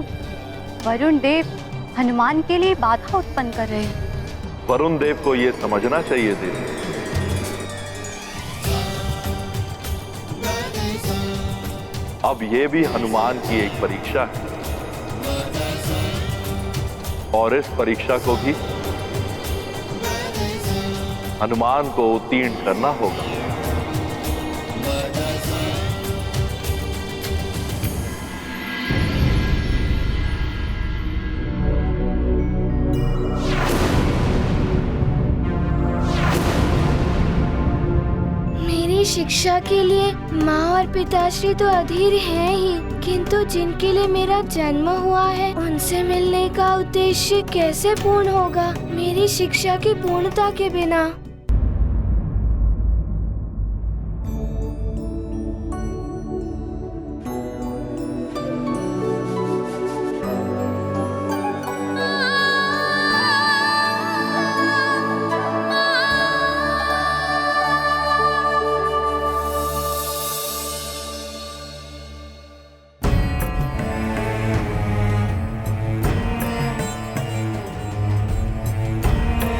वरुण देव हनुमान के लिए बाधा उत्पन्न कर रहे हैं। वरुण देव को यह समझना चाहिए देवी, अब ये भी हनुमान की एक परीक्षा है और इस परीक्षा को भी हनुमान को उत्तीर्ण करना होगा। मेरी शिक्षा के लिए माँ और पिताश्री तो अधीर हैं ही, किंतु जिनके लिए मेरा जन्म हुआ है उनसे मिलने का उद्देश्य कैसे पूर्ण होगा मेरी शिक्षा की पूर्णता के बिना।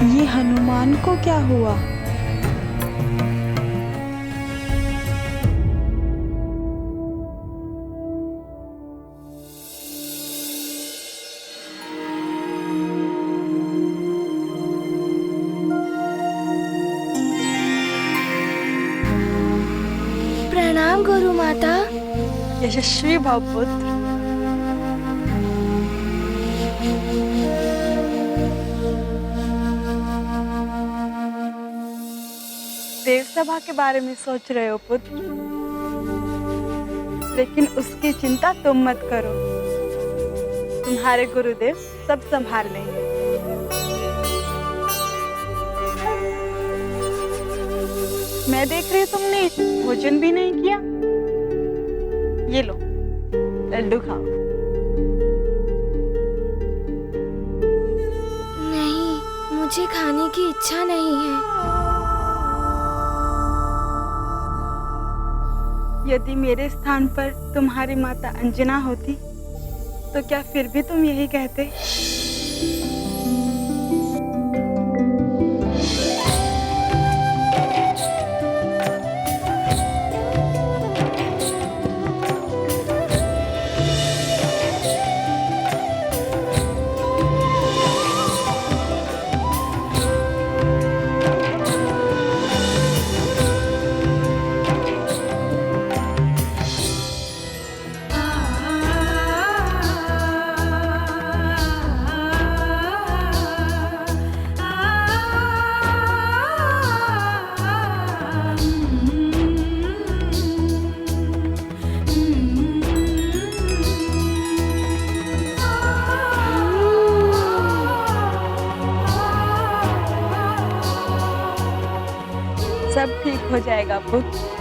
ये हनुमान को क्या हुआ? प्रणाम गुरु माता। यशस्वी भव पुत्र। देव सभा के बारे में सोच रहे हो पुत्र, लेकिन उसकी चिंता तुम मत करो, तुम्हारे गुरुदेव सब संभाल लेंगे। मैं देख रही हूँ तुमने भोजन भी नहीं किया। ये लो लड्डू खाओ। नहीं, मुझे खाने की इच्छा नहीं है। यदि मेरे स्थान पर तुम्हारी माता अंजना होती तो क्या फिर भी तुम यही कहते? सब ठीक हो जाएगा पुत्र।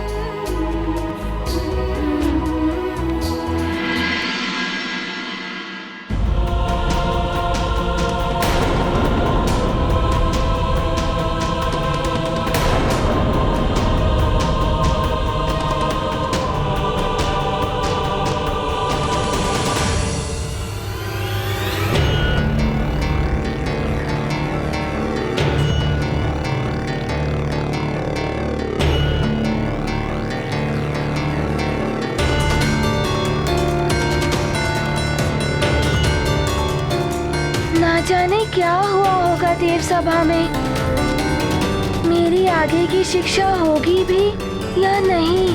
ना जाने क्या हुआ होगा देव सभा में। मेरी आगे की शिक्षा होगी भी या नहीं।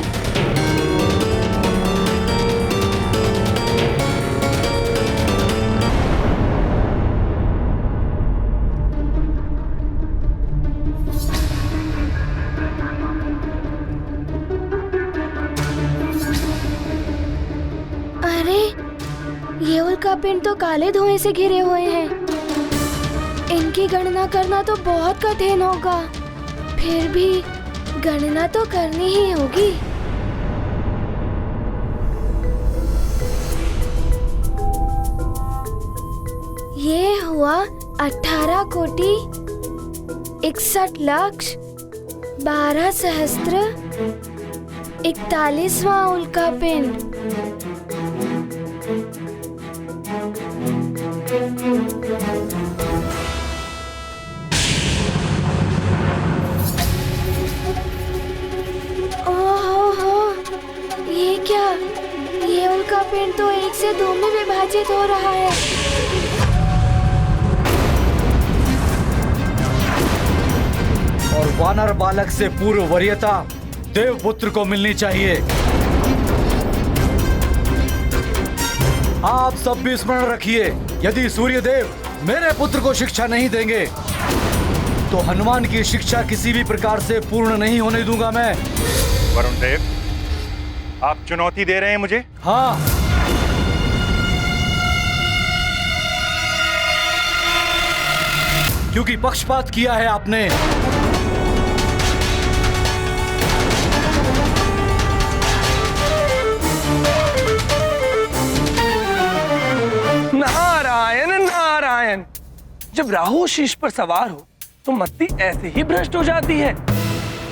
अरे, ये उल्कापिंड तो काले धुएं से घिरे हुए हैं। इनकी गणना करना तो बहुत कठिन होगा। फिर भी गणना तो करनी ही होगी। ये हुआ 18 कोटि 61 लक्ष 12 सहस्त्र 41वां उल्कापिंड। ये क्या? ये उल्कापिंड तो 1 से 2 में विभाजित हो रहा है। और वानर बालक से पूर्व वरीयता देवपुत्र को मिलनी चाहिए। आप सब भी स्मरण रखिए, यदि सूर्यदेव मेरे पुत्र को शिक्षा नहीं देंगे तो हनुमान की शिक्षा किसी भी प्रकार से पूर्ण नहीं होने दूंगा मैं। वरुण देव, आप चुनौती दे रहे हैं मुझे? हाँ। क्योंकि पक्षपात किया है आपने। नारायण नारायण। जब राहु शीश पर सवार हो तो मति ऐसे ही भ्रष्ट हो जाती है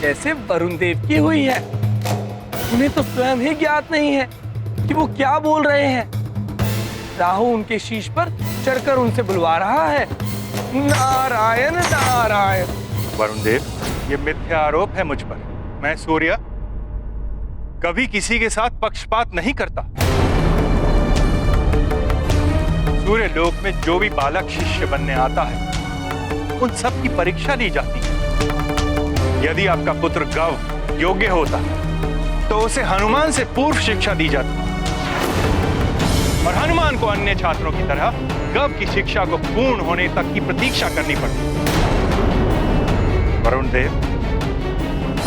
जैसे वरुण देव की हुई है। उन्हें तो स्वयं ही ज्ञात नहीं है कि वो क्या बोल रहे हैं। राहु उनके शीश पर चढ़कर उनसे बुलवा रहा है। नारायण नारायण। वरुण देव, ये मिथ्या आरोप है मुझ पर। मैं सूर्य कभी किसी के साथ पक्षपात नहीं करता। सूर्य लोक में जो भी बालक शिष्य बनने आता है उन सब की परीक्षा ली जाती है। यदि आपका पुत्र गव योग्य होता तो उसे हनुमान से पूर्व शिक्षा दी जाती और हनुमान को अन्य छात्रों की तरह गव की शिक्षा को पूर्ण होने तक की प्रतीक्षा करनी पड़ती। वरुण देव,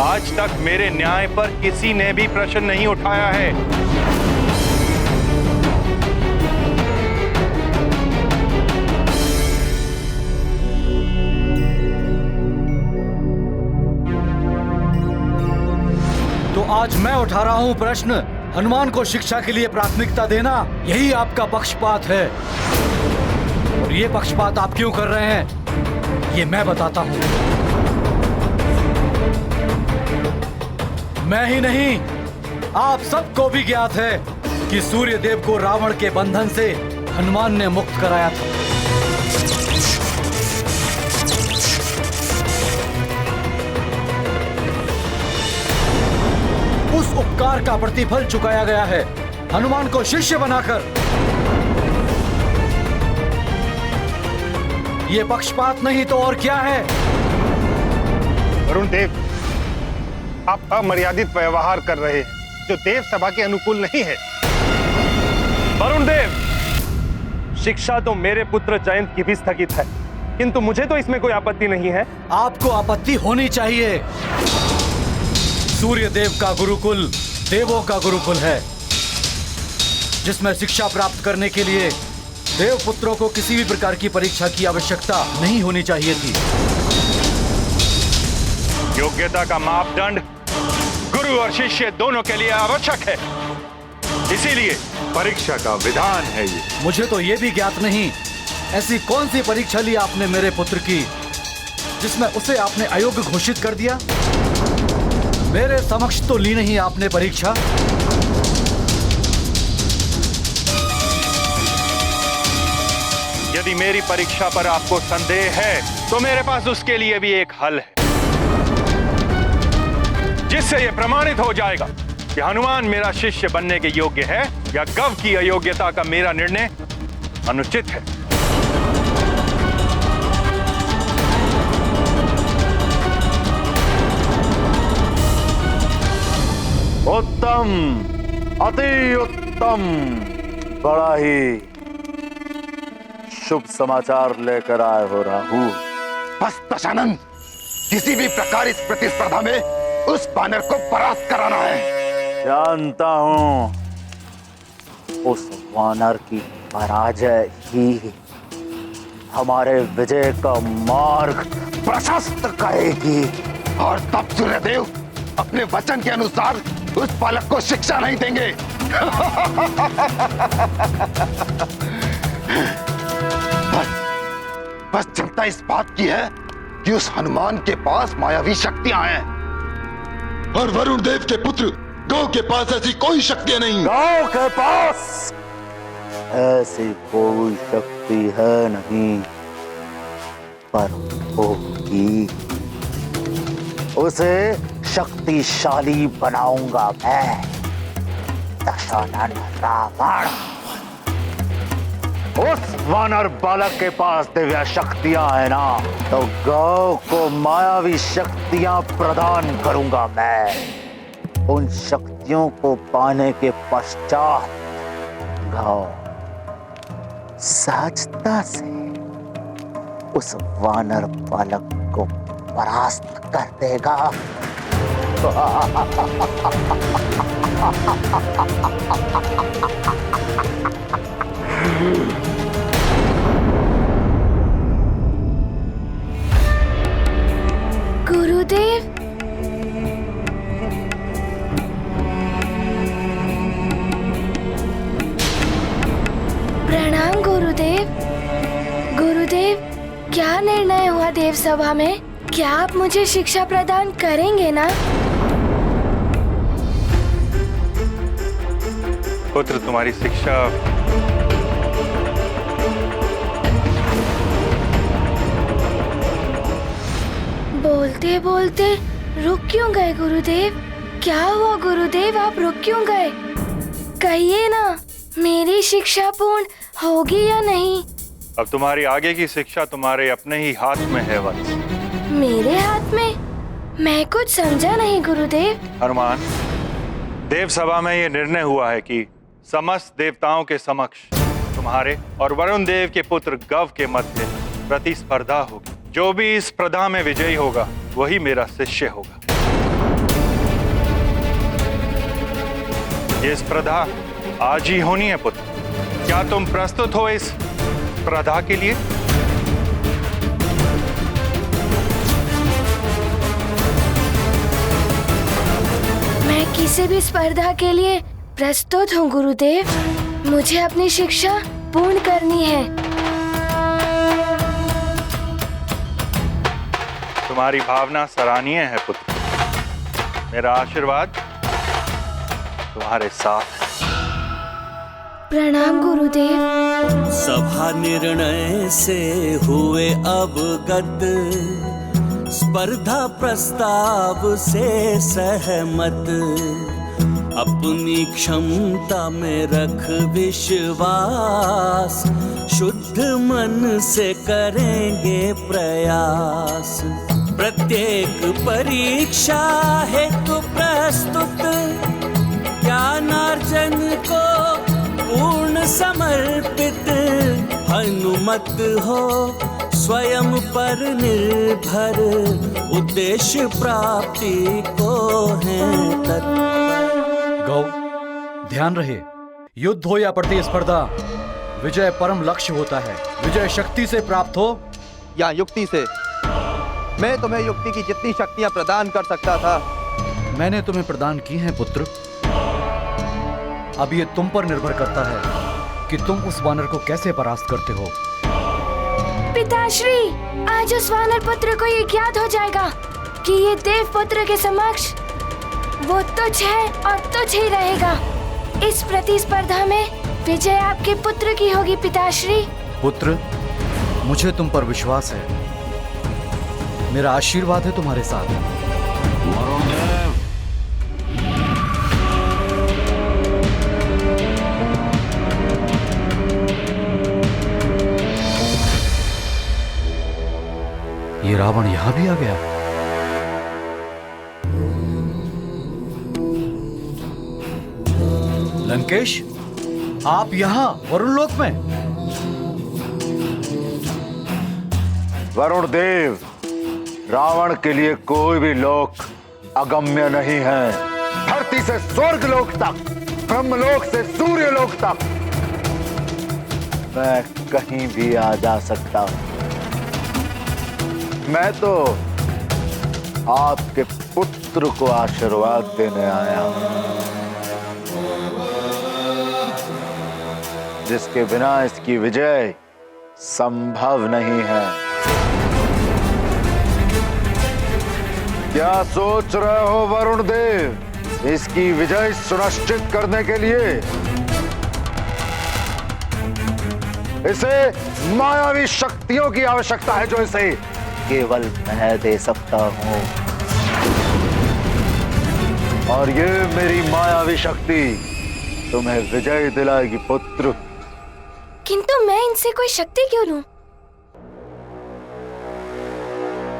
आज तक मेरे न्याय पर किसी ने भी प्रश्न नहीं उठाया है। तो आज मैं उठा रहा हूँ प्रश्न, हनुमान को शिक्षा के लिए प्राथमिकता देना यही आपका पक्षपात है। और ये पक्षपात आप क्यों कर रहे हैं ये मैं बताता हूँ। मैं ही नहीं, आप सबको भी ज्ञात है कि सूर्यदेव को रावण के बंधन से हनुमान ने मुक्त कराया था। उस उपकार का प्रतिफल चुकाया गया है हनुमान को शिष्य बनाकर। ये पक्षपात नहीं तो और क्या है? वरुण देव, आप अमर्यादित व्यवहार कर रहे हैं जो देव सभा के अनुकूल नहीं है। वरुण देव, शिक्षा तो मेरे पुत्र जयंत की भी स्थगित है, किंतु मुझे तो इसमें कोई आपत्ति नहीं है। आपको आपत्ति होनी चाहिए। सूर्यदेव का गुरुकुल देवों का गुरुकुल है, जिसमें शिक्षा प्राप्त करने के लिए देव पुत्रों को किसी भी प्रकार की परीक्षा की आवश्यकता नहीं होनी चाहिए थी। योग्यता का मापदंड गुरु और शिष्य दोनों के लिए आवश्यक है, इसीलिए परीक्षा का विधान है ये। मुझे तो ये भी ज्ञात नहीं ऐसी कौन सी परीक्षा ली आपने मेरे पुत्र की जिसमें उसे आपने अयोग्य घोषित कर दिया। मेरे समक्ष तो ली नहीं आपने परीक्षा। यदि मेरी परीक्षा पर आपको संदेह है तो मेरे पास उसके लिए भी एक हल है, जिससे यह प्रमाणित हो जाएगा कि हनुमान मेरा शिष्य बनने के योग्य है या गव की अयोग्यता का मेरा निर्णय अनुचित है। उत्तम, अति उत्तम, बड़ा ही शुभ समाचार लेकर आए हो राहु। बस दशानन, किसी भी प्रकार इस प्रतिस्पर्धा में उस बानर को परास्त कराना है। जानता हूं, उस वानर की पराजय ही हमारे विजय का मार्ग प्रशस्त करेगी। और तब सूर्यदेव अपने वचन के अनुसार उस बालक को शिक्षा नहीं देंगे। बस चिंता इस बात की है कि उस हनुमान के पास मायावी शक्तियां हैं, और वरुण देव के पुत्र गौ के पास ऐसी कोई शक्तियां नहीं। गौ के पास ऐसी कोई शक्ति है नहीं, पर होगी। उसे शक्तिशाली बनाऊंगा मैं, दशानन रावण। उस वानर बालक के पास दिव्य शक्तियां है ना, तो गौ को मायावी शक्तियां प्रदान करूंगा मैं। उन शक्तियों को पाने के पश्चात गौ सहजता से उस वानर बालक को परास्त कर देगा। गुरुदेव, प्रणाम गुरुदेव। गुरुदेव, क्या निर्णय हुआ देव सभा में? क्या आप मुझे शिक्षा प्रदान करेंगे ना? पुत्र, तुम्हारी शिक्षा बोलते बोलते रुक क्यों गए गुरुदेव? क्या हुआ गुरुदेव, आप रुक क्यों गए? कहिए ना, मेरी शिक्षा पूर्ण होगी या नहीं? अब तुम्हारी आगे की शिक्षा तुम्हारे अपने ही हाथ में है वत्स। मेरे हाथ में? मैं कुछ समझा नहीं गुरुदेव। हनुमान, देव सभा में यह निर्णय हुआ है कि समस्त देवताओं के समक्ष तुम्हारे और वरुण देव के पुत्र गव के मध्य प्रतिस्पर्धा होगी। जो भी इस स्पर्धा में विजयी होगा वही मेरा शिष्य होगा। ये स्पर्धा आज ही होनी है पुत्र। क्या तुम प्रस्तुत हो इस स्पर्धा के लिए? मैं किसी भी स्पर्धा के लिए प्रस्तुत हूँ गुरुदेव। मुझे अपनी शिक्षा पूर्ण करनी है। तुम्हारी भावना सराहनीय है पुत्र। मेरा आशीर्वाद तुम्हारे साथ है। प्रणाम गुरुदेव। सभा निर्णय से हुए अवगत, स्पर्धा प्रस्ताव से सहमत। अपनी क्षमता में रख विश्वास, शुद्ध मन से करेंगे प्रयास। प्रत्येक परीक्षा हेतु प्रस्तुत, ज्ञानार्जन को पूर्ण समर्पित। हनुमत हो स्वयं पर निर्भर, उद्देश्य प्राप्ति को है तत्पर। गौ, ध्यान रहे, युद्ध हो या प्रतिस्पर्धा, विजय परम लक्ष्य होता है। विजय शक्ति से प्राप्त हो या युक्ति से। मैं तुम्हें युक्ति की जितनी शक्तियां प्रदान कर सकता था, मैंने तुम्हें प्रदान की हैं पुत्र। अब ये तुम पर निर्भर करता है कि तुम उस वानर को कैसे परास्त करते हो। पिताश्री, आज उस वानर पुत्र को ये ज्ञात हो जाएगा कि ये देव पुत्र के समक्ष वो तुच्छ है और तुच्छ ही रहेगा। इस प्रतिस्पर्धा में विजय आपके पुत्र की होगी पिताश्री। पुत्र, मुझे तुम पर विश्वास है। मेरा आशीर्वाद है तुम्हारे साथ। ये रावण यहां भी आ गया। लंकेश, आप यहां वरुण लोक में? वरुण देव, रावण के लिए कोई भी लोक अगम्य नहीं है। धरती से स्वर्ग लोक तक, ब्रह्मलोक से सूर्य लोक तक मैं कहीं भी आ जा सकता हूं। मैं तो आपके पुत्र को आशीर्वाद देने आया हूं, जिसके बिना इसकी विजय संभव नहीं है। क्या सोच रहे हो वरुण देव? इसकी विजय सुनिश्चित करने के लिए इसे मायावी शक्तियों की आवश्यकता है, जो इसे केवल मैं दे सकता हूं। और ये मेरी मायावी शक्ति तुम्हें विजय दिलाएगी पुत्र। किंतु मैं इनसे कोई शक्ति क्यों लूं?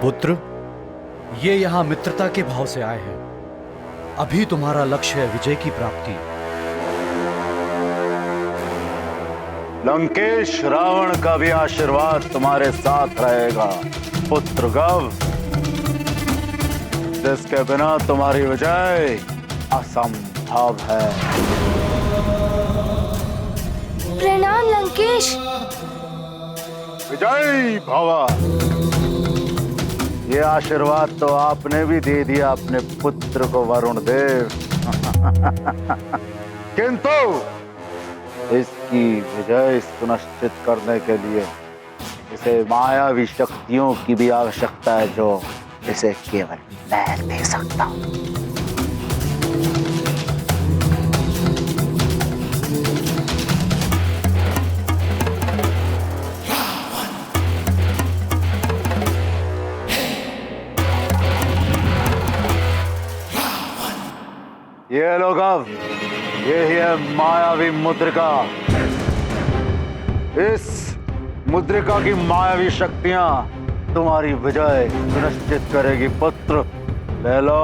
पुत्र, ये यहां मित्रता के भाव से आए हैं। अभी तुम्हारा लक्ष्य है विजय की प्राप्ति। लंकेश, रावण का भी आशीर्वाद तुम्हारे साथ रहेगा पुत्र गव, जिसके बिना तुम्हारी विजय असंभव है। प्रणाम लंकेश। विजय भव। ये आशीर्वाद तो आपने भी दे दिया अपने पुत्र को वरुण देव, किंतु इसकी विजय सुनिश्चित करने के लिए इसे मायावी शक्तियों की भी आवश्यकता है, जो इसे केवल मैं दे सकता हूं। ये लोग अब यही है मायावी मुद्रिका। इस मुद्रिका की मायावी शक्तियां तुम्हारी विजय सुनिश्चित करेगी पुत्र। ले लो।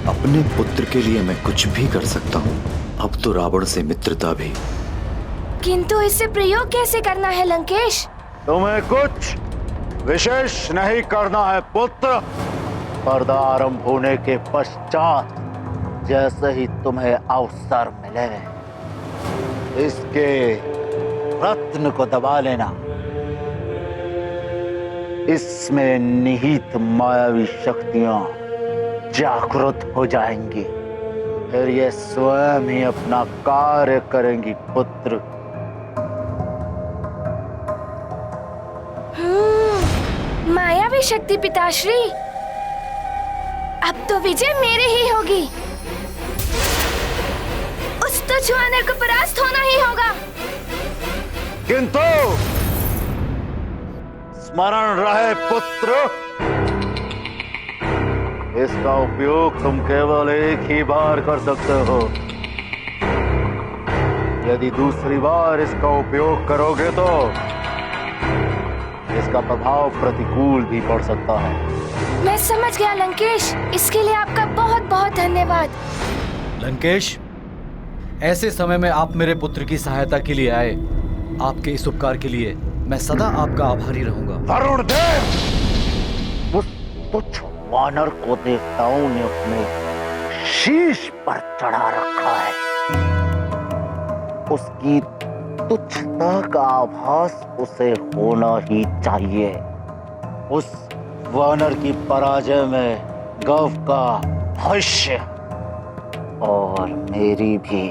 अपने पुत्र के लिए मैं कुछ भी कर सकता हूँ, अब तो रावण से मित्रता भी। किंतु इससे प्रयोग कैसे करना है लंकेश? तुम्हें कुछ विशेष नहीं करना है पुत्र। पर्दा आरंभ होने के पश्चात जैसे ही तुम्हें अवसर मिले इसके रत्न को दबा लेना। इसमें निहित मायावी शक्तियां जागृत हो जाएंगी, फिर ये स्वयं ही अपना कार्य करेंगी पुत्र। मायावी शक्ति पिताश्री, अब तो विजय मेरी ही होगी। उस तुच्छ वानर को परास्त होना ही होगा। किंतु स्मरण रहे पुत्र, इसका उपयोग तुम केवल एक ही बार कर सकते हो। यदि दूसरी बार इसका उपयोग करोगे तो इसका प्रभाव प्रतिकूल भी पड़ सकता है। मैं समझ गया लंकेश, इसके लिए आपका बहुत बहुत धन्यवाद। लंकेश, ऐसे समय में आप मेरे पुत्र की सहायता के लिए आए। आपके इस उपकार के लिए मैं सदा आपका आभारी रहूंगा। वरुण देव, उस तुच्छ वानर को देवताओं ने अपने शीश पर चढ़ा रखा है। उसकी तुच्छता का आभास उसे होना ही चाहिए। उस वानर की पराजय में गव का भविष्य और मेरी भी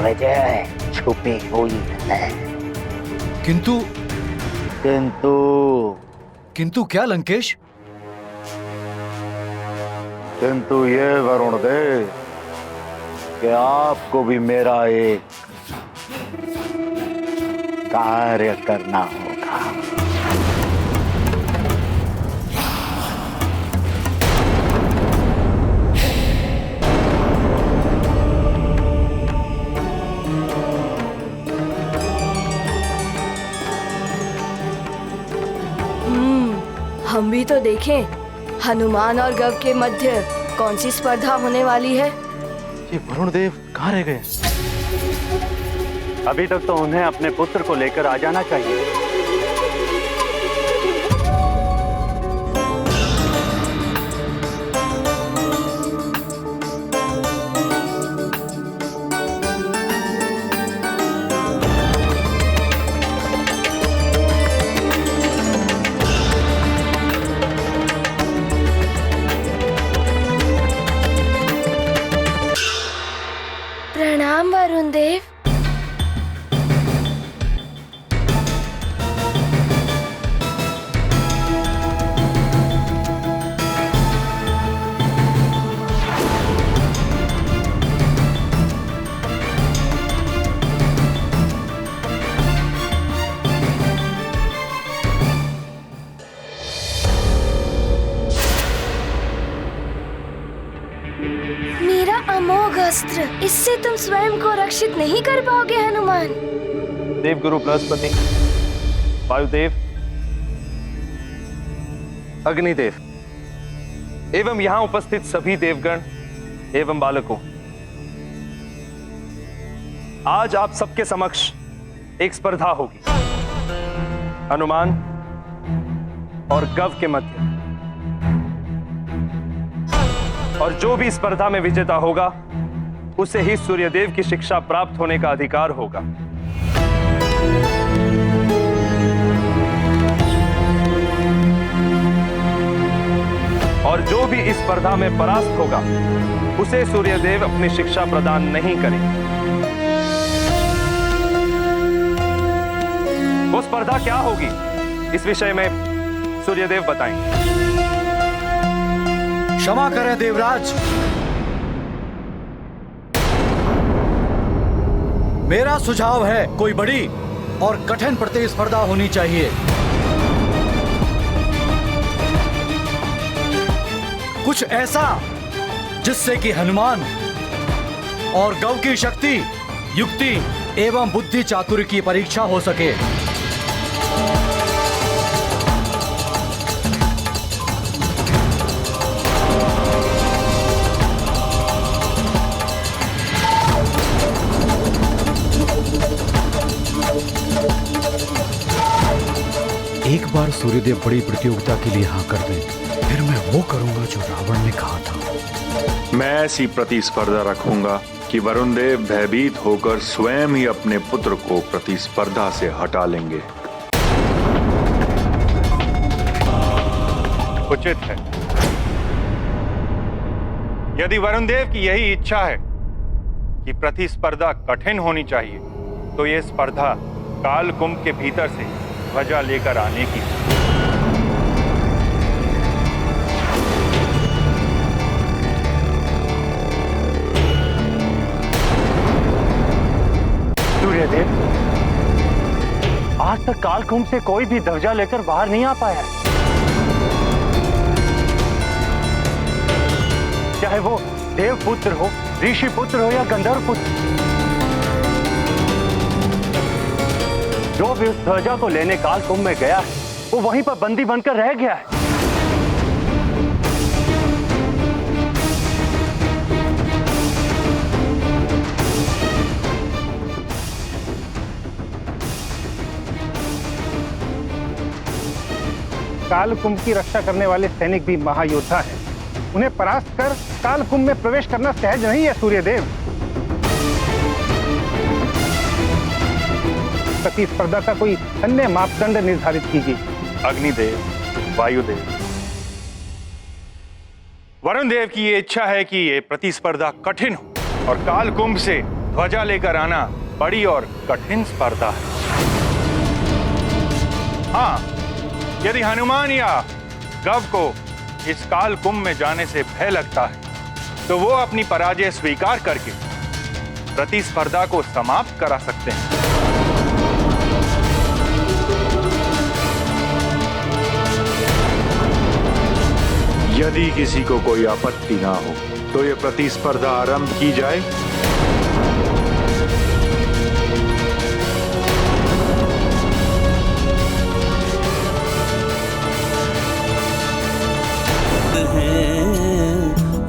विजय छुपी हुई है। किंतु किंतु किंतु क्या लंकेश? किंतु ये वरुण देव कि आपको भी मेरा एक कार्य करना होगा। हम भी तो देखें हनुमान और गव के मध्य कौन सी स्पर्धा होने वाली है। ये वरुण देव कहाँ रह गए? अभी तक तो उन्हें अपने पुत्र को लेकर आ जाना चाहिए। प्रणाम वरुण देव। मेरा अमोघ अस्त्र, इससे तुम स्वयं को रक्षित नहीं कर पाओगे हनुमान। देवगुरु बृहस्पति, वायुदेव, अग्निदेव एवं यहाँ उपस्थित सभी देवगण एवं बालकों, आज आप सबके समक्ष एक स्पर्धा होगी हनुमान और गव के मध्य। और जो भी स्पर्धा में विजेता होगा उसे ही सूर्यदेव की शिक्षा प्राप्त होने का अधिकार होगा। और जो भी इस स्पर्धा में परास्त होगा उसे सूर्यदेव अपनी शिक्षा प्रदान नहीं करेंगे। वो स्पर्धा क्या होगी इस विषय में सूर्यदेव बताएंगे। क्षमा करें देवराज, मेरा सुझाव है कोई बड़ी और कठिन प्रतिस्पर्धा होनी चाहिए। कुछ ऐसा जिससे कि हनुमान और गव की शक्ति, युक्ति एवं बुद्धि चातुर्य की परीक्षा हो सके। एक बार सूर्यदेव बड़ी प्रतियोगिता के लिए हाँ कर दें, फिर मैं वो करूंगा जो रावण ने कहा था। मैं ऐसी प्रतिस्पर्धा रखूंगा कि वरुण देव भयभीत होकर स्वयं ही अपने पुत्र को प्रतिस्पर्धा से हटा लेंगे। उचित है। यदि वरुण देव की यही इच्छा है कि प्रतिस्पर्धा कठिन होनी चाहिए, तो यह स्पर्धा काल कुंभ के भीतर से ध्वजा लेकर आने की। सूर्यदेव, आज तक काल कुंभ से कोई भी ध्वजा लेकर बाहर नहीं आ पाया है। चाहे वो देवपुत्र हो, ऋषि पुत्र हो या गंधर्व पुत्र, जो भी उस ध्वजा को लेने काल कुंभ में गया है, वो वहीं पर बंदी बनकर रह गया है। काल कुंभ की रक्षा करने वाले सैनिक भी महायोद्धा हैं। उन्हें परास्त कर काल कुंभ में प्रवेश करना सहज नहीं है सूर्यदेव। प्रतिस्पर्धा का कोई अन्य मापदंड निर्धारित कीजिए। अग्निदेव, वायुदेव, वरुण देव की ये इच्छा है कि ये प्रतिस्पर्धा कठिन हो और काल कुंभ से ध्वजा लेकर आना बड़ी और कठिन स्पर्धा है। हाँ, यदि हनुमान या गव को इस काल कुंभ में जाने से भय लगता है, तो वो अपनी पराजय स्वीकार करके प्रतिस्पर्धा को समाप्त करा सकते हैं। यदि किसी को कोई आपत्ति ना हो, तो ये प्रतिस्पर्धा आरंभ की जाए।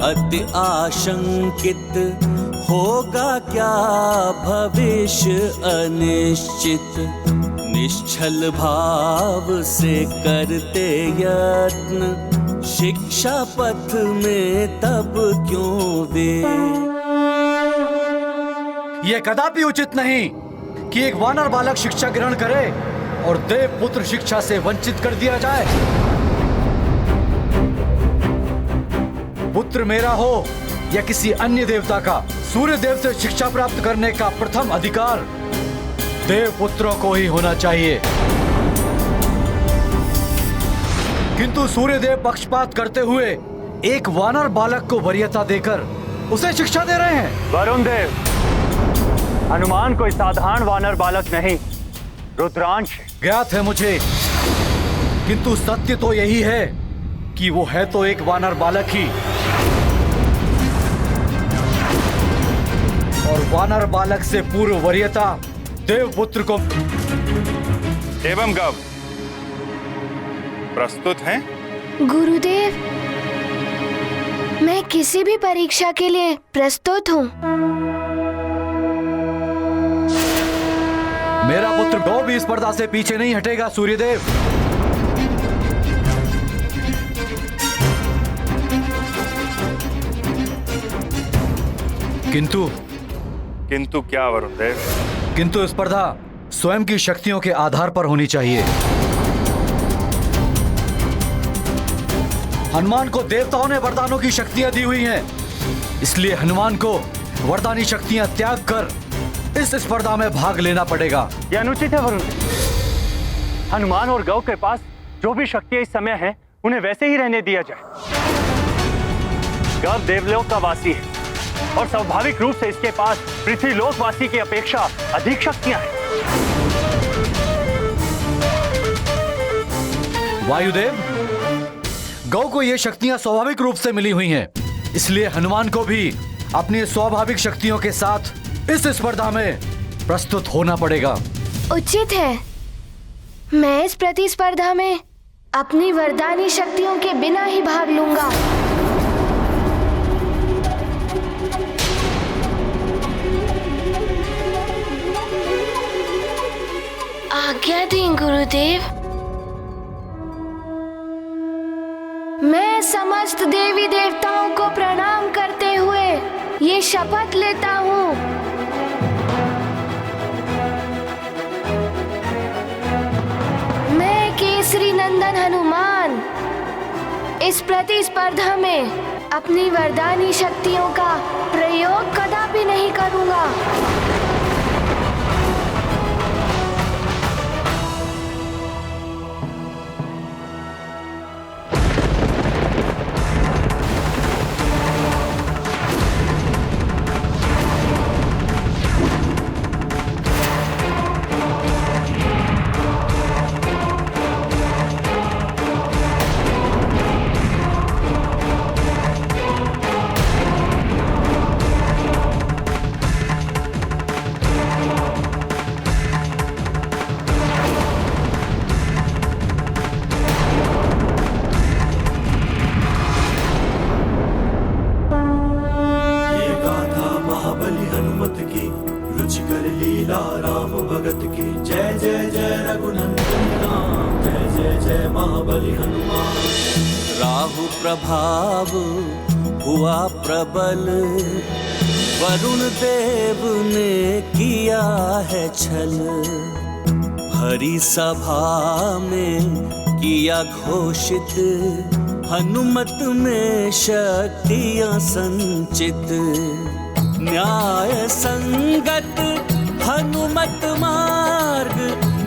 अति आशंकित होगा क्या भविष्य अनिश्चित, निश्चल भाव से करते यत्न, शिक्षा पथ में तब क्यों वे। यह कदापि उचित नहीं कि एक वानर बालक शिक्षा ग्रहण करे और देवपुत्र शिक्षा से वंचित कर दिया जाए। पुत्र मेरा हो या किसी अन्य देवता का, सूर्य देव से शिक्षा प्राप्त करने का प्रथम अधिकार देवपुत्रों को ही होना चाहिए। किंतु सूर्य देव पक्षपात करते हुए एक वानर बालक को वरीयता देकर उसे शिक्षा दे रहे हैं। वरुण देव, हनुमान कोई साधारण वानर बालक नहीं, रुद्रांश है। ज्ञात है मुझे, किंतु सत्य तो यही है कि वो है तो एक वानर बालक ही, और वानर बालक से पूर्व वरीयता देवपुत्र को। एवं गव, प्रस्तुत हैं? गुरुदेव, मैं किसी भी परीक्षा के लिए प्रस्तुत हूँ। मेरा पुत्र गौ भी स्पर्धा से पीछे नहीं हटेगा सूर्यदेव। किंतु क्या वरुण देव? किंतु स्पर्धा स्वयं की शक्तियों के आधार पर होनी चाहिए। हनुमान को देवताओं ने वरदानों की शक्तियां दी हुई हैं, इसलिए हनुमान को वरदानी शक्तियां त्याग कर इस स्पर्धा में भाग लेना पड़ेगा। यह अनुचित है वरुण। हनुमान और गौ के पास जो भी शक्तियां इस समय हैं, उन्हें वैसे ही रहने दिया जाए। गौ देवलोक का वासी है और स्वाभाविक रूप से इसके पास पृथ्वीलोकवासी की अपेक्षा अधिक शक्तियां हैं। वायुदेव, गौ को ये शक्तियां स्वाभाविक रूप से मिली हुई हैं, इसलिए हनुमान को भी अपनी स्वाभाविक शक्तियों के साथ इस स्पर्धा में प्रस्तुत होना पड़ेगा। उचित है। मैं इस प्रतिस्पर्धा में अपनी वरदानी शक्तियों के बिना ही भाग लूंगा। आज्ञा दें गुरुदेव। मैं समस्त देवी देवताओं को प्रणाम करते शपथ लेता हूँ। मैं केसरी नंदन हनुमान इस प्रतिस्पर्धा में अपनी वरदानी शक्तियों का प्रयोग कदापि नहीं करूँगा। रुचिकर लीला राम भगत की जय जय जय रघुनंदन राम जय जय जय महाबली हनुमान। राहु प्रभाव हुआ प्रबल, वरुण देव ने किया है छल। हरि सभा में किया घोषित, हनुमत में शक्तियां संचित। न्याय संगत हनुमत मार्ग,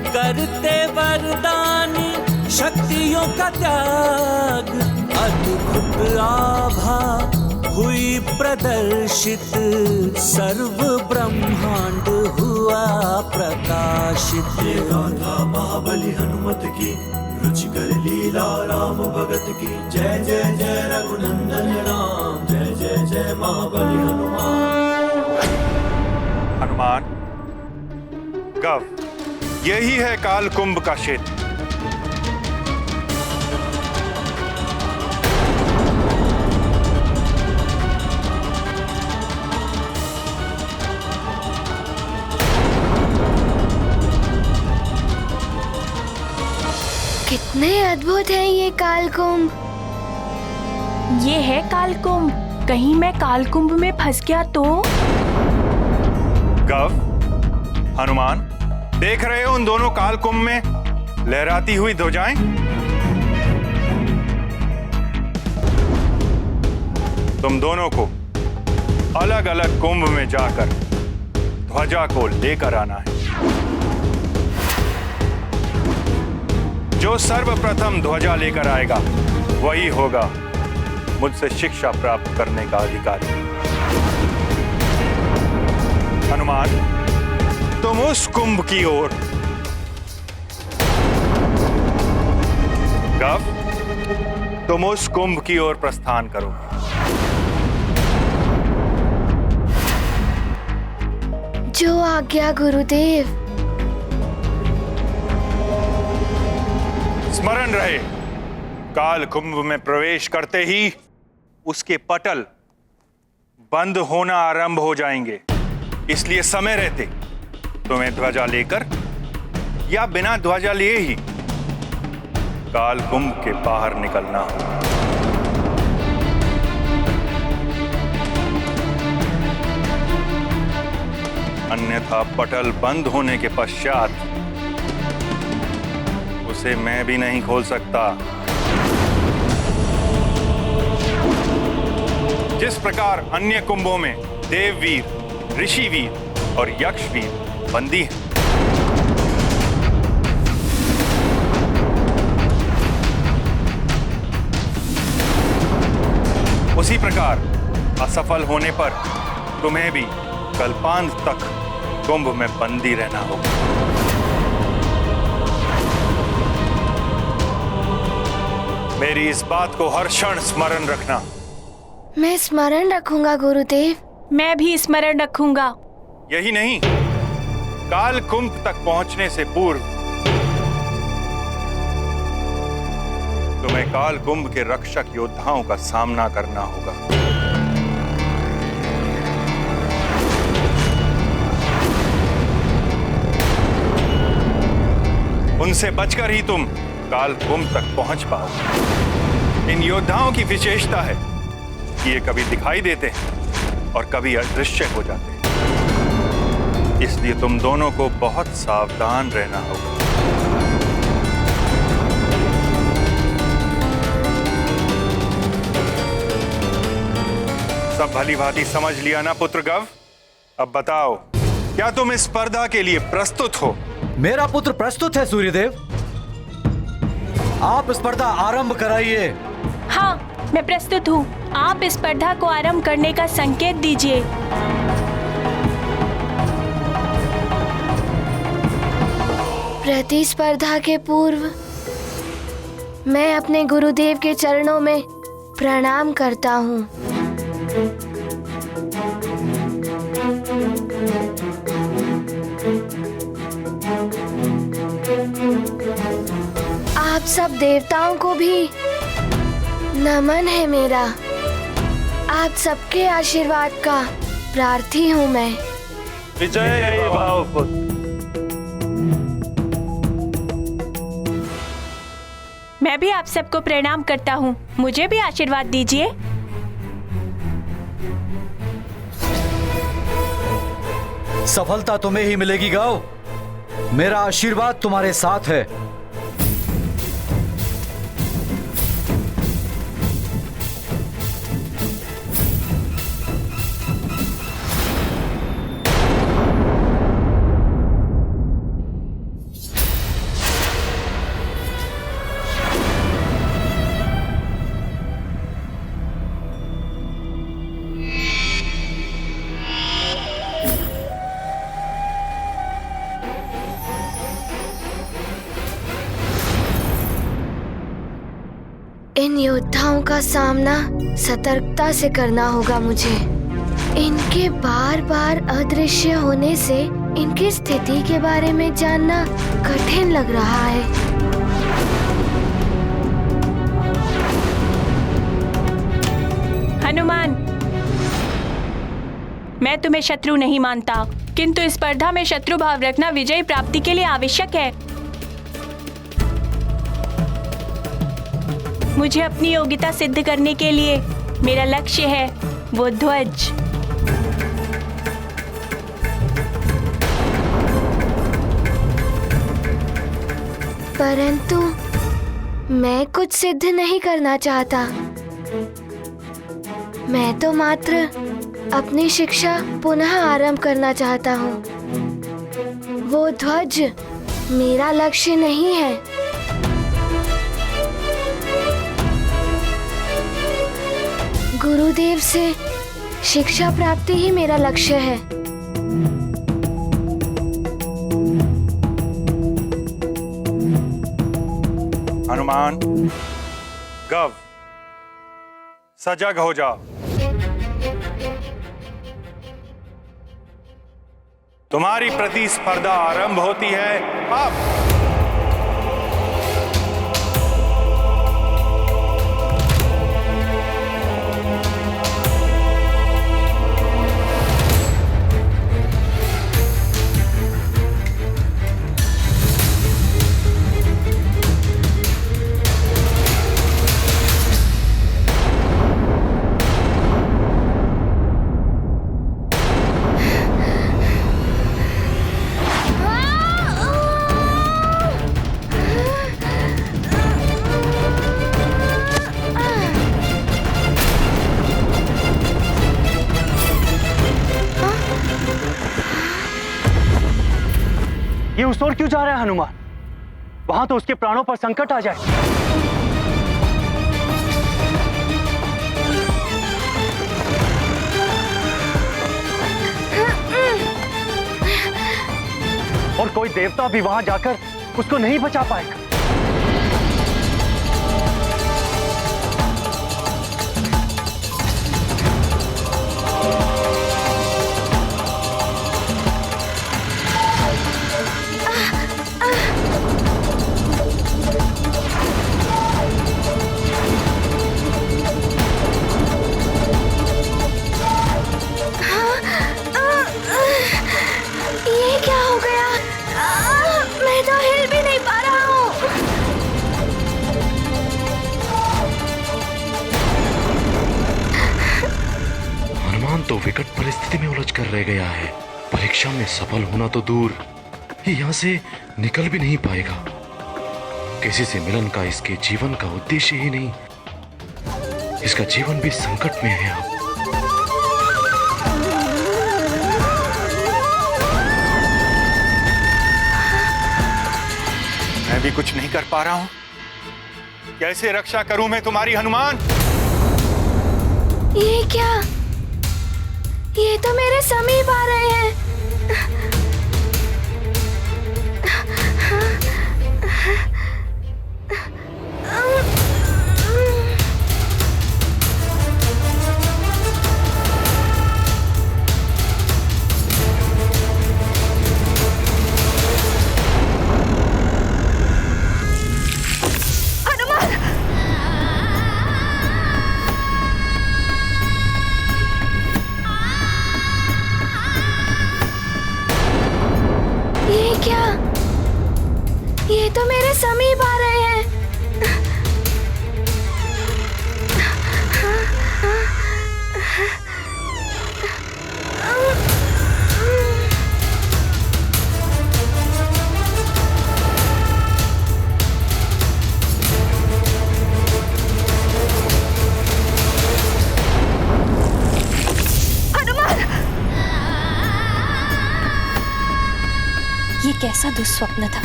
करते वरदानी शक्तियों का त्याग। अद्भुत आभा हुई प्रदर्शित, सर्व ब्रह्मांड हुआ प्रकाशित। ये गाथा महाबली हनुमत की, रुचिकर लीला राम भगत की जय जय जय रघुनंदन राम जय जय जय महाबली हनुमान। हनुमान, गव, यही है काल कुंभ का क्षेत्र। कितने अद्भुत हैं ये कालकुंभ। ये है कालकुंभ, कहीं मैं कालकुंभ में फंस गया तो? गव, हनुमान, देख रहे हो उन दोनों कालकुंभ में लहराती हुई ध्वजाएं? तुम दोनों को अलग अलग कुंभ में जाकर ध्वजा को लेकर आना है। जो सर्वप्रथम ध्वजा लेकर आएगा वही होगा मुझसे शिक्षा प्राप्त करने का अधिकारी। हनुमान, तुम उस कुंभ की ओर, गव, तुम उस कुंभ की ओर प्रस्थान करो। जो आज्ञा गुरुदेव। स्मरण रहे, काल कुंभ में प्रवेश करते ही उसके पटल बंद होना आरंभ हो जाएंगे। इसलिए समय रहते तुम्हें ध्वजा लेकर या बिना ध्वजा लिए ही काल कुंभ के बाहर निकलना हो। अन्यथा पटल बंद होने के पश्चात उसे मैं भी नहीं खोल सकता। जिस प्रकार अन्य कुंभों में देववीर, ऋषिवीर और यक्षवीर बंदी हैं, उसी प्रकार असफल होने पर तुम्हें भी कल्पांत तक कुंभ में बंदी रहना होगा। मेरी इस बात को हर क्षण स्मरण रखना। मैं स्मरण रखूंगा गुरुदेव। मैं भी स्मरण रखूंगा। यही नहीं, काल कुंभ तक पहुंचने से पूर्व तुम्हें काल कुंभ के रक्षक योद्धाओं का सामना करना होगा। उनसे बचकर ही तुम काल कुंभ तक पहुंच पाओगे। इन योद्धाओं की विशेषता है कि ये कभी दिखाई देते हैं और कभी अदृश्य हो जाते हैं। इसलिए तुम दोनों को बहुत सावधान रहना होगा। सब भली भांति समझ लिया ना पुत्र गव? अब बताओ, क्या तुम इस स्पर्धा के लिए प्रस्तुत हो? मेरा पुत्र प्रस्तुत है सूर्यदेव। आप स्पर्धा आरंभ कराइए। हाँ, मैं प्रस्तुत हूँ। आप इस स्पर्धा को आरंभ करने का संकेत दीजिए। प्रतिस्पर्धा के पूर्व मैं अपने गुरुदेव के चरणों में प्रणाम करता हूँ। आप सब देवताओं को भी नमन है मेरा। आप सबके आशीर्वाद का प्रार्थी हूँ मैं। विजय भाव पुत्र। मैं भी आप सबको प्रणाम करता हूँ। मुझे भी आशीर्वाद दीजिए। सफलता तुम्हें ही मिलेगी गौ। मेरा आशीर्वाद तुम्हारे साथ है। इन योद्धाओं का सामना सतर्कता से करना होगा मुझे। इनके बार बार अदृश्य होने से इनकी स्थिति के बारे में जानना कठिन लग रहा है। हनुमान, मैं तुम्हें शत्रु नहीं मानता, किंतु इस स्पर्धा में शत्रु भाव रखना विजय प्राप्ति के लिए आवश्यक है। मुझे अपनी योग्यता सिद्ध करने के लिए मेरा लक्ष्य है वो ध्वज। परंतु मैं कुछ सिद्ध नहीं करना चाहता। मैं तो मात्र अपनी शिक्षा पुनः आरंभ करना चाहता हूँ। वो ध्वज मेरा लक्ष्य नहीं है। गुरुदेव से शिक्षा प्राप्ति ही मेरा लक्ष्य है। हनुमान, गव, सजग हो जाओ। तुम्हारी प्रतिस्पर्धा आरंभ होती है अब। ये उस ओर क्यों जा रहा है हनुमान? वहां तो उसके प्राणों पर संकट आ जाए। और कोई देवता भी वहां जाकर उसको नहीं बचा पाएगा। ये क्या हो गया? मैं तो हिल भी नहीं पा रहा हूँ। विकट परिस्थिति में उलझकर रह गया है। परीक्षा में सफल होना तो दूर, ये यहाँ से निकल भी नहीं पाएगा। किसी से मिलन का इसके जीवन का उद्देश्य ही नहीं, इसका जीवन भी संकट में है अब। मैं भी कुछ नहीं कर पा रहा हूं। कैसे रक्षा करूं मैं तुम्हारी हनुमान? ये क्या? ये तो मेरे समीप आ रहे हैं। ये तो मेरे समीप आ रहे हैं। ये कैसा दुस्वप्न था।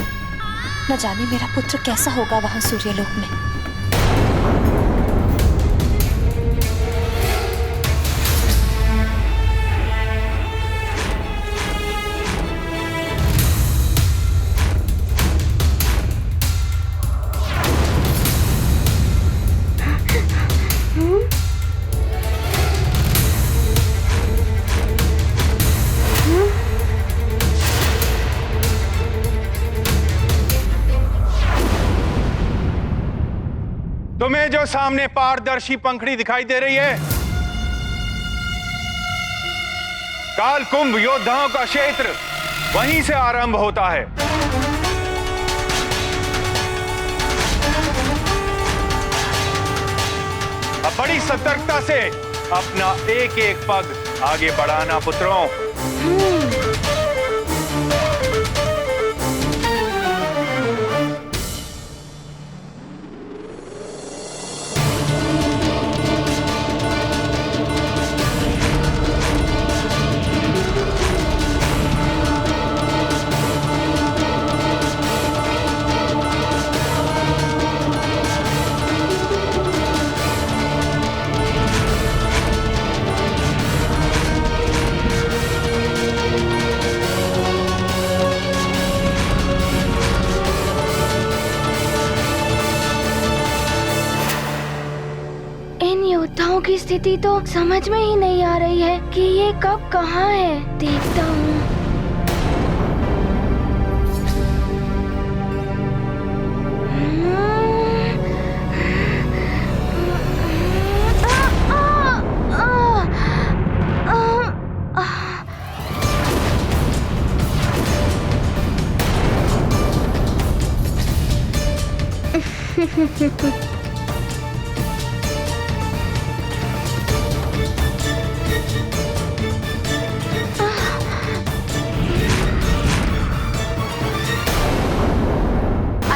न जाने मेरा पुत्र कैसा होगा वहां सूर्यलोक में। तुम्हें जो सामने पारदर्शी पंखड़ी दिखाई दे रही है, काल कुंभ योद्धाओं का क्षेत्र वहीं से आरंभ होता है। अब बड़ी सतर्कता से अपना एक एक पग आगे बढ़ाना पुत्रों। की स्थिति तो समझ में ही नहीं आ रही है कि ये कब कहाँ है। देखता हूँ।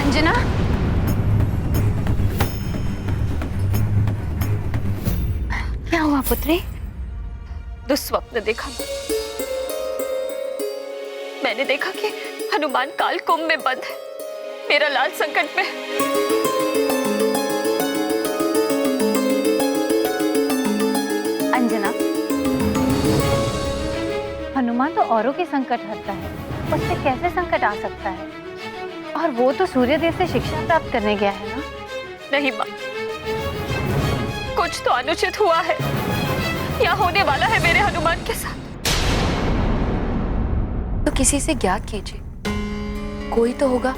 अंजना, क्या हुआ पुत्री? दुस्वप्न देखा। मैंने देखा कि हनुमान काल कुंभ में बंद है। मेरा लाल संकट में। अंजना, हनुमान तो औरों के संकट हरता है, उससे कैसे संकट आ सकता है? और वो तो सूर्यदेव से शिक्षा प्राप्त करने गया है ना? नहीं माँ, कुछ तो अनुचित हुआ है या होने वाला है मेरे हनुमान के साथ। तो किसी से ज्ञात कीजिए, कोई तो होगा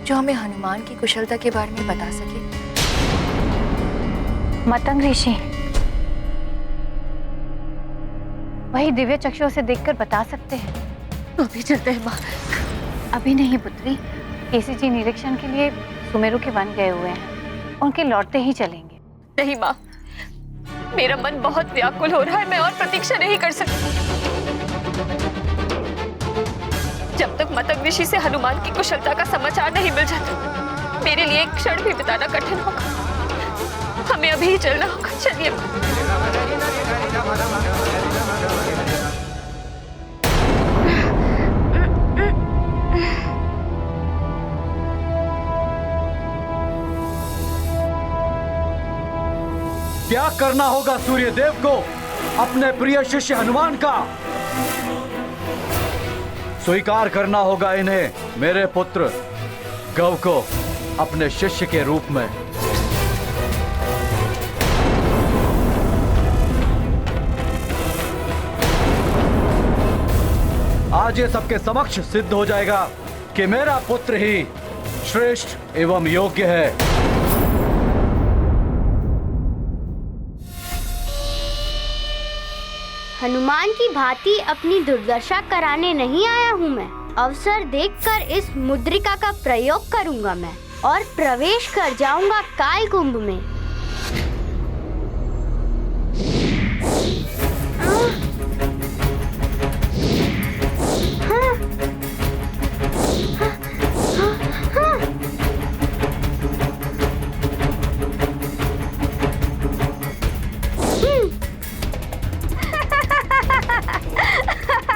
जो हमें हनुमान की कुशलता के बारे में बता सके। मतंग ऋषि वही दिव्य चक्षुओं से देखकर बता सकते हैं। तो अभी चलते हैं माँ। अभी नहीं पुत्री, केसी जी निरीक्षण के लिए सुमेरु के वन गए हुए हैं, उनके लौटते ही चलेंगे। नहीं माँ, मेरा मन बहुत व्याकुल हो रहा है, मैं और प्रतीक्षा नहीं कर सकती। जब तक मतंग ऋषि से हनुमान की कुशलता का समाचार नहीं मिल जाता, मेरे लिए एक क्षण भी बिताना कठिन होगा। हमें अभी ही चलना होगा, चलिए। त्याग करना होगा सूर्यदेव को अपने प्रिय शिष्य हनुमान का। स्वीकार करना होगा इन्हें मेरे पुत्र गव को अपने शिष्य के रूप में। आज ये सबके समक्ष सिद्ध हो जाएगा कि मेरा पुत्र ही श्रेष्ठ एवं योग्य है। हनुमान की भांति अपनी दुर्दशा कराने नहीं आया हूँ मैं। अवसर देखकर इस मुद्रिका का प्रयोग करूंगा मैं और प्रवेश कर जाऊंगा काल कुंभ में।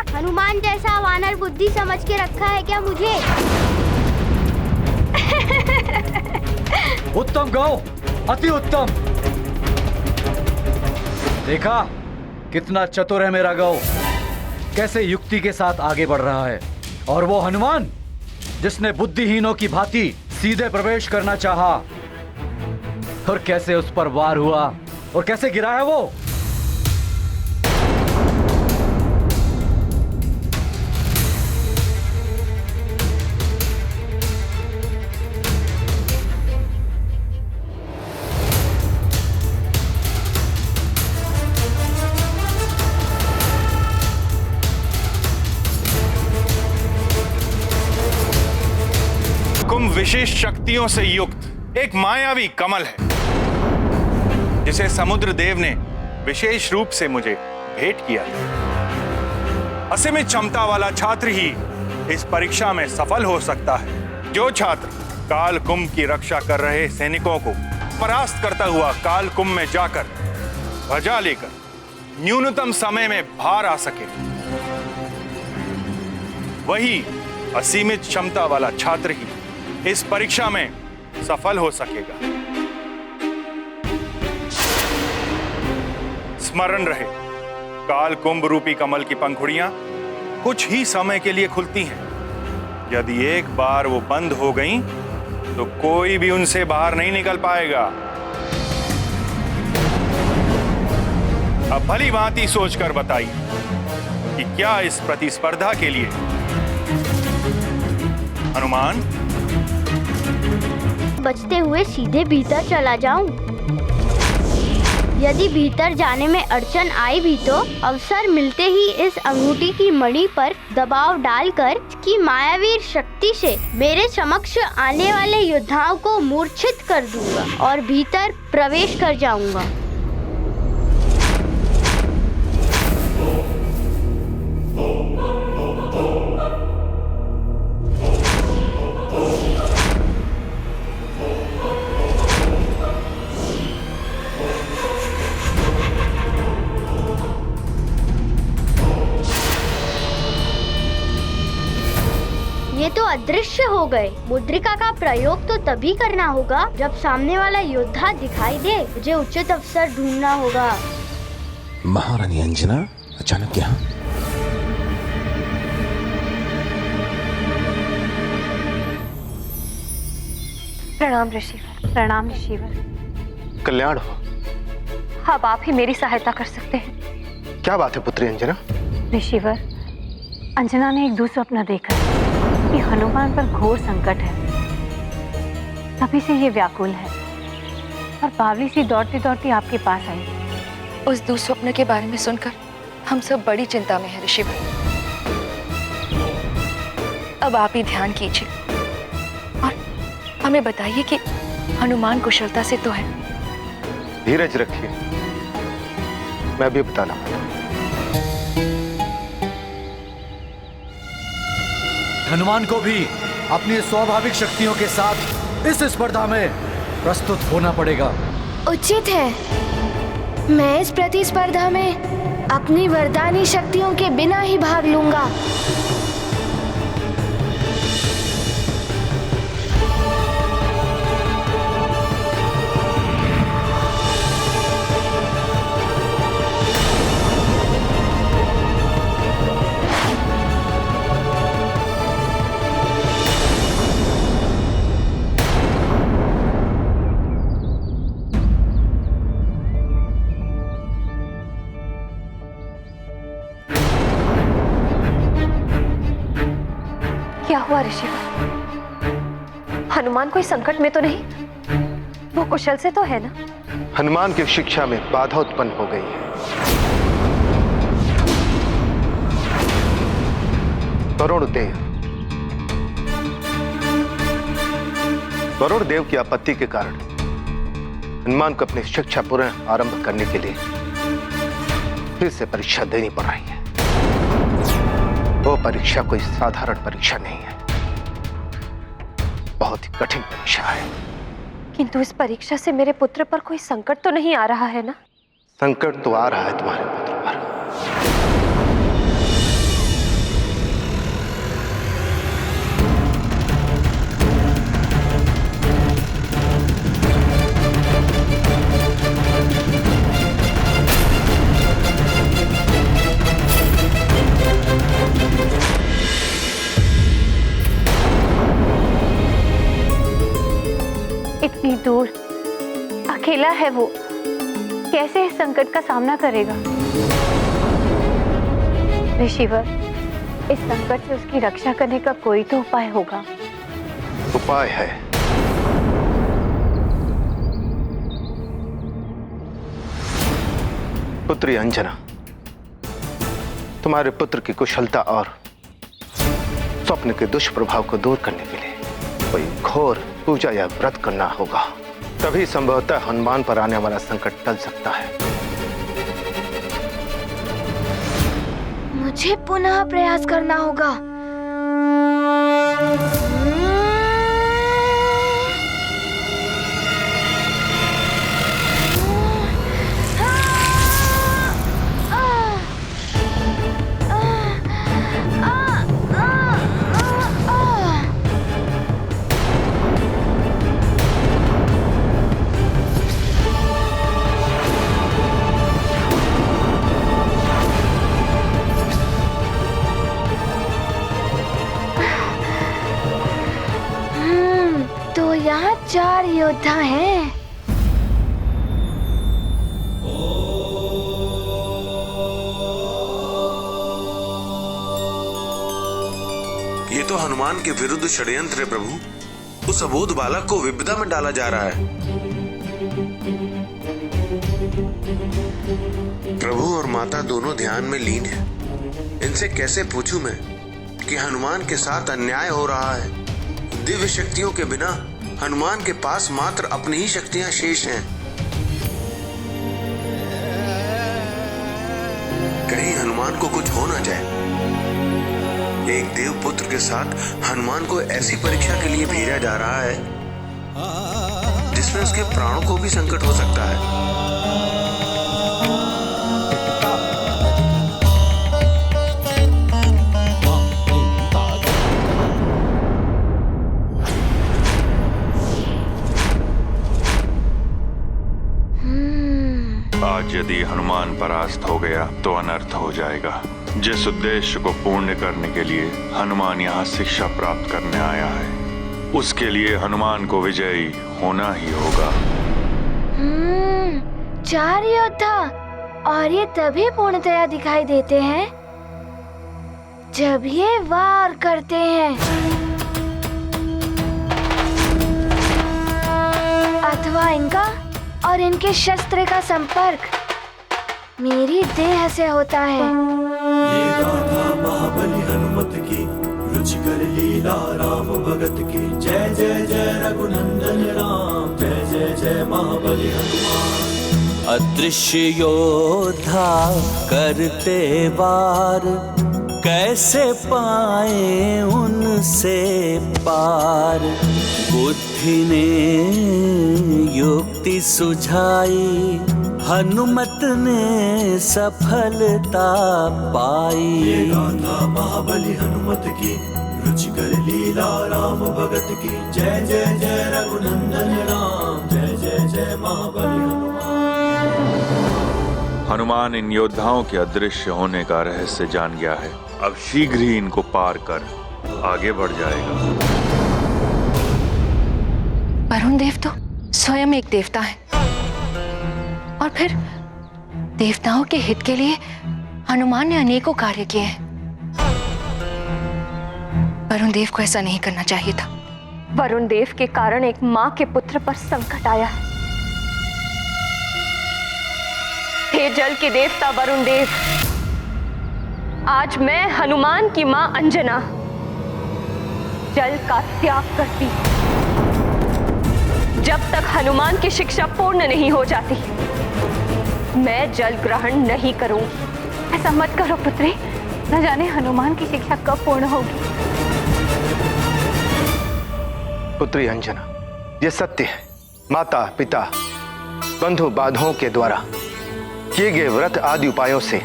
हनुमान जैसा वानर बुद्धि समझ के रखा है क्या मुझे? उत्तम गौ, अति उत्तम। देखा कितना चतुर है मेरा गौ, कैसे युक्ति के साथ आगे बढ़ रहा है। और वो हनुमान जिसने बुद्धिहीनों की भांति सीधे प्रवेश करना चाहा, और कैसे उस पर वार हुआ और कैसे गिरा है वो। कुंभ विशेष शक्तियों से युक्त एक मायावी कमल है जिसे समुद्र देव ने विशेष रूप से मुझे भेंट किया है। असीमित क्षमता वाला छात्र ही इस परीक्षा में सफल हो सकता है। जो छात्र काल कुंभ की रक्षा कर रहे सैनिकों को परास्त करता हुआ काल कुंभ में जाकर ध्वजा लेकर न्यूनतम समय में बाहर आ सके, वही असीमित क्षमता वाला छात्र ही इस परीक्षा में सफल हो सकेगा। स्मरण रहे, काल कुंभ रूपी कमल की पंखुड़ियां कुछ ही समय के लिए खुलती हैं। यदि एक बार वो बंद हो गईं, तो कोई भी उनसे बाहर नहीं निकल पाएगा। अब भली भांति सोचकर बताइए कि क्या इस प्रतिस्पर्धा के लिए हनुमान बचते हुए सीधे भीतर चला जाऊं? यदि भीतर जाने में अड़चन आई भी तो अवसर मिलते ही इस अंगूठी की मणि पर दबाव डालकर की मायावी शक्ति से मेरे समक्ष आने वाले योद्धाओं को मूर्छित कर दूंगा और भीतर प्रवेश कर जाऊंगा। ये तो अदृश्य हो गए। मुद्रिका का प्रयोग तो तभी करना होगा जब सामने वाला योद्धा दिखाई दे। मुझे उचित अवसर ढूंढना होगा। महारानी अंजना अचानक यहाँ? प्रणाम ऋषिवर। प्रणाम ऋषिवर। कल्याण हो। अब आप ही मेरी सहायता कर सकते हैं। क्या बात है पुत्री अंजना? ऋषिवर, अंजना ने एक दूसरा सपना देखा कि हनुमान पर घोर संकट है। तभी से ये व्याकुल है और बावली सी दौड़ती दौड़ती आपके पास आई। उस दुस्वप्न के बारे में सुनकर हम सब बड़ी चिंता में हैं ऋषिवर। अब आप ही ध्यान कीजिए और हमें बताइए कि हनुमान कुशलता से तो है। धीरज रखिए, मैं भी बताना। हनुमान को भी अपनी स्वाभाविक शक्तियों के साथ इस स्पर्धा में प्रस्तुत होना पड़ेगा। उचित है। मैं इस प्रतिस्पर्धा में अपनी वरदानी शक्तियों के बिना ही भाग लूंगा। क्या हुआ ऋषि? हनुमान कोई संकट में तो नहीं? वो कुशल से तो है ना? हनुमान की शिक्षा में बाधा उत्पन्न हो गई है। वरुण देव की आपत्ति के कारण हनुमान को अपनी शिक्षा पुनः आरंभ करने के लिए फिर से परीक्षा देनी पड़ रही है। वो परीक्षा कोई साधारण परीक्षा नहीं है, बहुत ही कठिन परीक्षा है। किंतु इस परीक्षा से मेरे पुत्र पर कोई संकट तो नहीं आ रहा है ना? संकट तो आ रहा है तुम्हारे पुत्र पर। इतनी दूर अकेला है वो, कैसे इस संकट का सामना करेगा? ऋषिवर, इस संकट से उसकी रक्षा करने का कोई तो उपाय होगा। उपाय है। पुत्री अंजना, तुम्हारे पुत्र की कुशलता और स्वप्न के दुष्प्रभाव को दूर करने के लिए कोई घोर पूजा या व्रत करना होगा, तभी संभवतः हनुमान पर आने वाला संकट टल सकता है। मुझे पुनः प्रयास करना होगा। तो यहाँ 4 योद्धा हैं। ये तो हनुमान के विरुद्ध षड्यंत्र है प्रभु। उस अबोध बालक को विपदा में डाला जा रहा है। प्रभु और माता दोनों ध्यान में लीन हैं। इनसे कैसे पूछूं मैं कि हनुमान के साथ अन्याय हो रहा है। दिव्य शक्तियों के बिना हनुमान के पास मात्र अपनी ही शक्तियां शेष हैं। कहीं हनुमान को कुछ हो ना जाए। एक देव पुत्र के साथ हनुमान को ऐसी परीक्षा के लिए भेजा जा रहा है जिसमें उसके प्राणों को भी संकट हो सकता है। आज यदि हनुमान परास्त हो गया तो अनर्थ हो जाएगा। जिस उद्देश्य को पूर्ण करने के लिए हनुमान यहाँ शिक्षा प्राप्त करने आया है, उसके लिए हनुमान को विजयी होना ही होगा। 4 योद्धा, और ये तभी पूर्णतया दिखाई देते हैं जब ये वार करते हैं, अथवा इनका और इनके शस्त्र का संपर्क मेरी देह से होता है। ये गाथा महाबली हनुमत की, रुचिकर लीला राम भगत की। जय जय जय रघुनंदन राम, जय जय जय महाबली हनुमान। अदृश्य योद्धा करते वार, कैसे पाए उनसे पार। बुद्धि ने युक्ति सुझाई, हनुमत ने सफलता पाई। ये गाथा महाबली हनुमत की, रुचिकर लीला राम भगत की। जय जय जय रघुनंदन राम, जय जय जय महाबली हनुमान। हनुमान इन योद्धाओं के अदृश्य होने का रहस्य जान गया है। अब शीघ्र ही इनको पार कर आगे बढ़ जाएगा। वरुण देव तो स्वयं एक देवता है, और फिर देवताओं के हित के लिए हनुमान ने अनेकों कार्य किए हैं। वरुण देव को ऐसा नहीं करना चाहिए था। वरुण देव के कारण एक माँ के पुत्र पर संकट आया है। हे जल के देवता वरुण देव, आज मैं हनुमान की माँ अंजना जल का त्याग करती हूँ। जब तक हनुमान की शिक्षा पूर्ण नहीं हो जाती, मैं जल ग्रहण नहीं करूंगी। ऐसा मत करो पुत्री, न जाने हनुमान की शिक्षा कब पूर्ण होगी। पुत्री अंजना, ये सत्य है। माता पिता बंधु बांधवों के द्वारा किए गए व्रत आदि उपायों से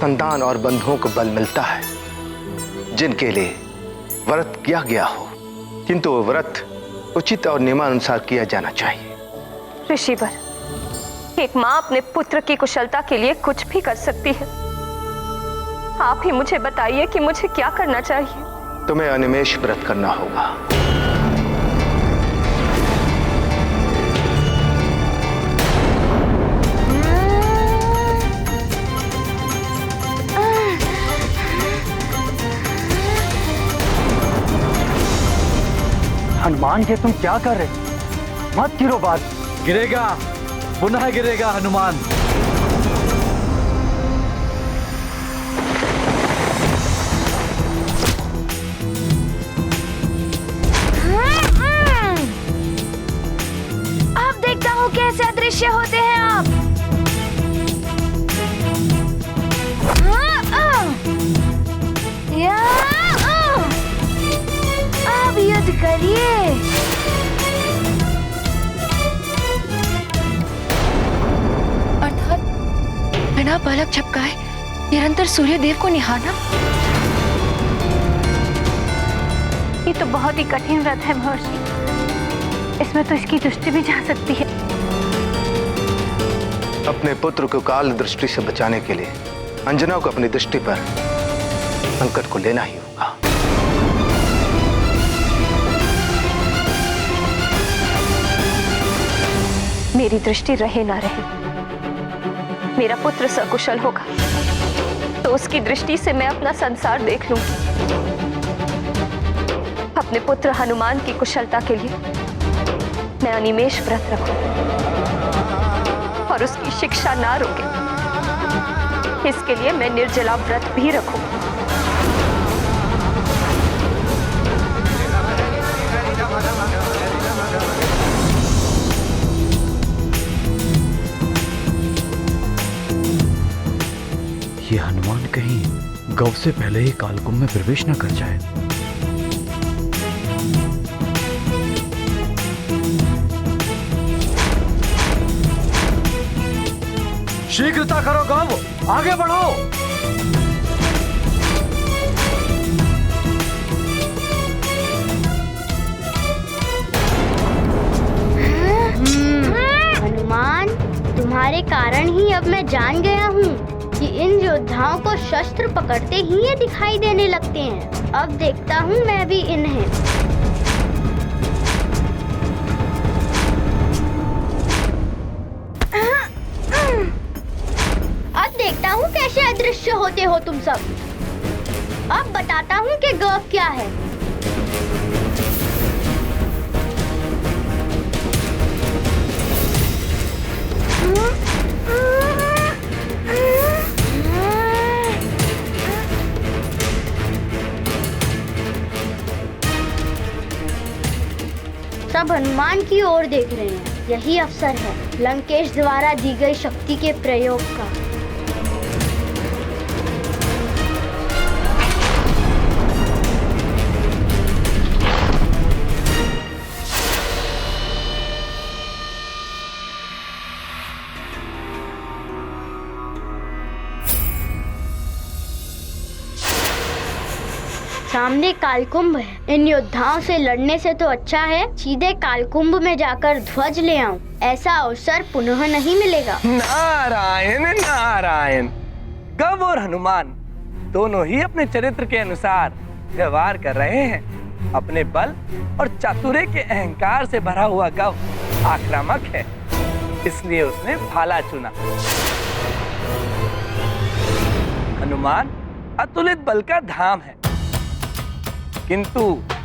संतान और बंधुओं को बल मिलता है, जिनके लिए व्रत किया गया हो, किंतु वो व्रत उचित और नियमानुसार किया जाना चाहिए। ऋषिवर, एक माँ अपने पुत्र की कुशलता के लिए कुछ भी कर सकती है। आप ही मुझे बताइए कि मुझे क्या करना चाहिए। तुम्हें अनिमेष व्रत करना होगा। हनुमान जी तुम क्या कर रहे? मत गिरो, बात गिरेगा, पुनः गिरेगा हनुमान। अब देखता हूँ कैसे अदृश्य होते हैं आप। अब युद्ध करिए। अर्थात बिना पलक झपकाए निरंतर सूर्य देव को निहारना। ये तो बहुत ही कठिन व्रत है महर्षि, इसमें तो इसकी दृष्टि भी जा सकती है। अपने पुत्र को काल दृष्टि से बचाने के लिए अंजना को अपनी दृष्टि पर संकट को लेना ही होगा। मेरी दृष्टि रहे ना रहे, मेरा पुत्र सकुशल होगा तो उसकी दृष्टि से मैं अपना संसार देख लूंगी। अपने पुत्र हनुमान की कुशलता के लिए मैं अनिमेष व्रत रखूं और उसकी शिक्षा ना रोके, इसके लिए मैं निर्जला व्रत भी रखूं। ये हनुमान कहीं गौ से पहले ही कालकुंभ में प्रवेश न कर जाए। शीघ्रता करो गौ, आगे बढ़ो। हनुमान, तुम्हारे कारण ही अब मैं जान गया हूँ कि इन योद्धाओं को शस्त्र पकड़ते ही ये दिखाई देने लगते हैं। अब देखता हूँ मैं भी इन्हें। अब देखता हूँ कैसे अदृश्य होते हो तुम सब। अब बताता हूँ कि गौरव क्या है। सब हनुमान की ओर देख रहे हैं, यही अवसर है लंकेश द्वारा दी गई शक्ति के प्रयोग का। सामने कालकुंभ है। इन योद्धाओं से लड़ने से तो अच्छा है सीधे कालकुंभ में जाकर ध्वज ले आऊं। ऐसा अवसर पुनः नहीं मिलेगा। नारायण नारायण। गव और हनुमान दोनों ही अपने चरित्र के अनुसार व्यवहार कर रहे हैं। अपने बल और चातुर्य के अहंकार से भरा हुआ गव आक्रामक है, इसलिए उसने भाला चुना। हनुमान अतुलित बल का धाम है, किंतु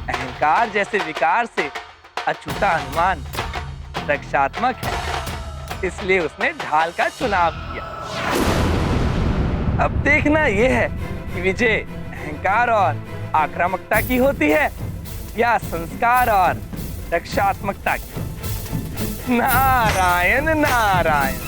अहंकार जैसे विकार से अछूता हनुमान रक्षात्मक है, इसलिए उसने ढाल का चुनाव किया। अब देखना यह है कि विजय अहंकार और आक्रामकता की होती है या संस्कार और रक्षात्मकता की। नारायण नारायण।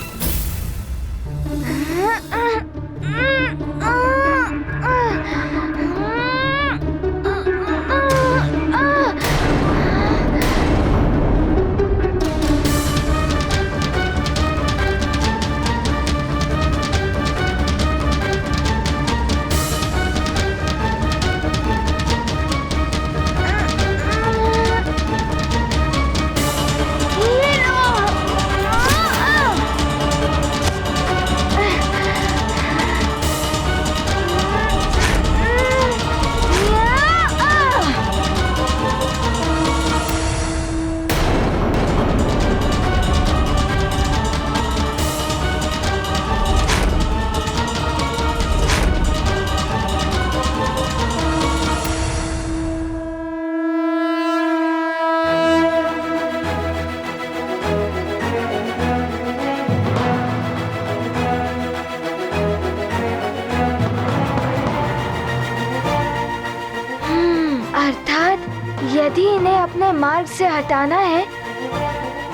यदि इन्हें अपने मार्ग से हटाना है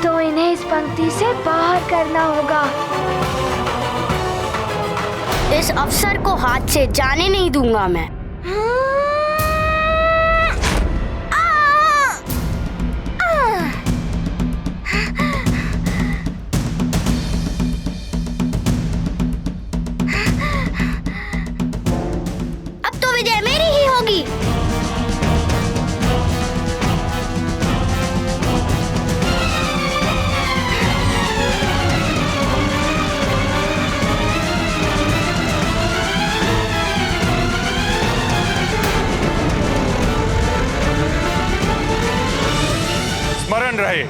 तो इन्हें इस पंक्ति से बाहर करना होगा। इस अवसर को हाथ से जाने नहीं दूंगा मैं। अब तो विजय मेरी ही होगी। स्मरण रहे,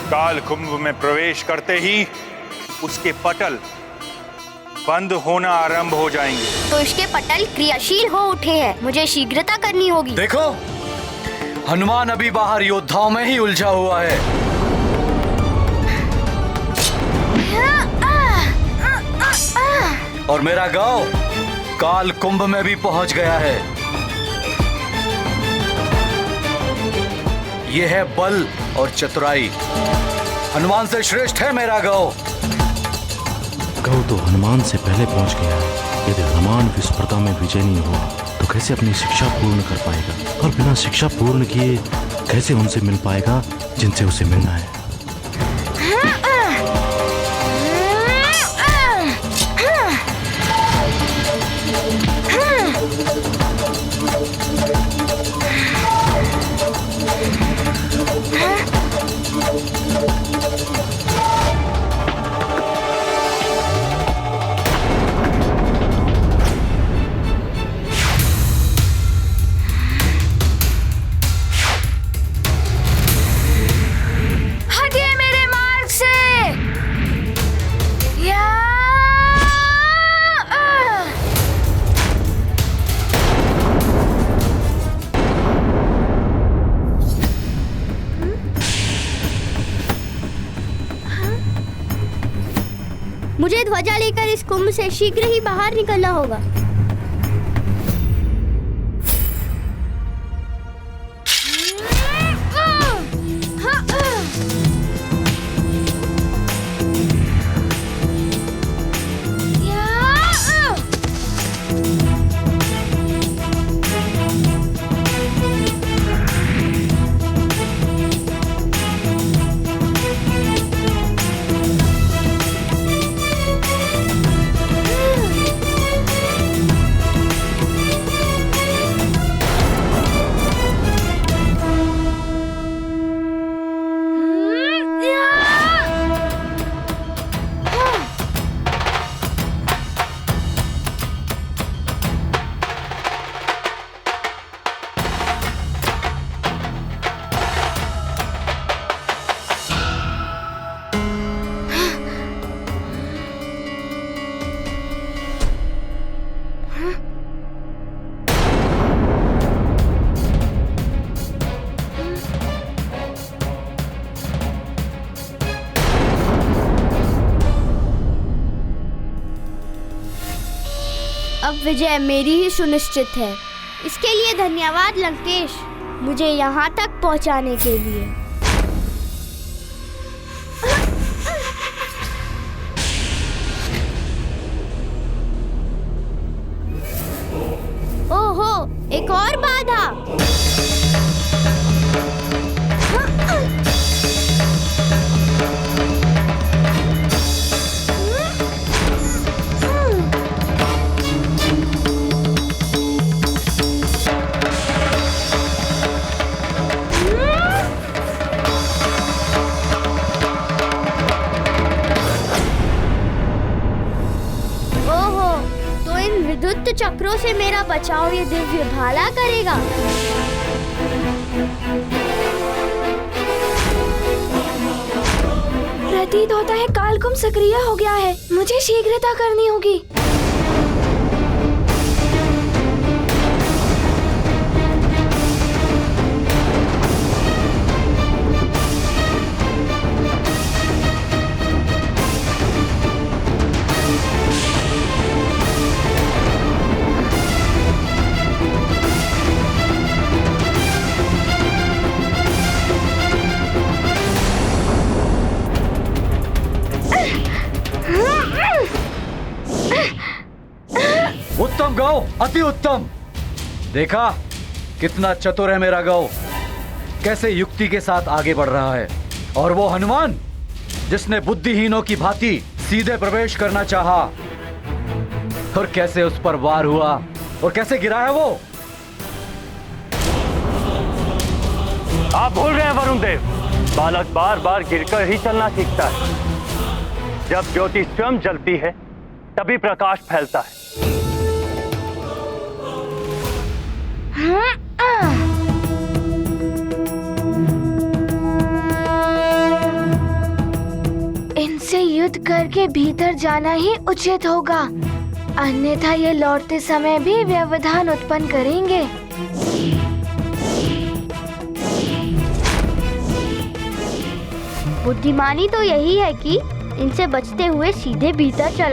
काल कुंभ में प्रवेश करते ही उसके पटल बंद होना आरंभ हो जाएंगे। तो इसके पटल क्रियाशील हो उठे हैं, मुझे शीघ्रता करनी होगी। देखो, हनुमान अभी बाहर योद्धाओं में ही उलझा हुआ है। और मेरा गांव काल कुंभ में भी पहुंच गया है। यह है बल और चतुराई। हनुमान से श्रेष्ठ है मेरा गांव। गौ तो हनुमान से पहले पहुंच गया है। यदि हनुमान इस स्पर्धा में विजय नहीं हुआ तो कैसे अपनी शिक्षा पूर्ण कर पाएगा, और बिना शिक्षा पूर्ण किए कैसे उनसे मिल पाएगा जिनसे उसे मिलना है। मुझे ध्वजा लेकर इस कुंभ से शीघ्र ही बाहर निकलना होगा। अब विजय मेरी ही सुनिश्चित है। इसके लिए धन्यवाद लंकेश, मुझे यहाँ तक पहुँचाने के लिए। ओहो, एक और बाधा। विद्युत चक्रों से मेरा बचाव ये दिव्य भाला करेगा। प्रतीत होता है कालकुंभ सक्रिय हो गया है, मुझे शीघ्रता करनी होगी। उत्तम गौ, अति उत्तम। देखा कितना चतुर है मेरा गौ, कैसे युक्ति के साथ आगे बढ़ रहा है। और वो हनुमान जिसने बुद्धिहीनों की भांति सीधे प्रवेश करना चाहा, और कैसे उस पर वार हुआ और कैसे गिरा है वो। आप भूल रहे हैं वरुण देव, बालक बार बार गिरकर ही चलना सीखता है। जब ज्योति स्वयं जलती है तभी प्रकाश फैलता है। इनसे युद्ध करके भीतर जाना ही उचित होगा, अन्यथा ये लौटते समय भी व्यवधान उत्पन्न करेंगे। बुद्धिमानी तो यही है कि इनसे बचते हुए सीधे भीतर चला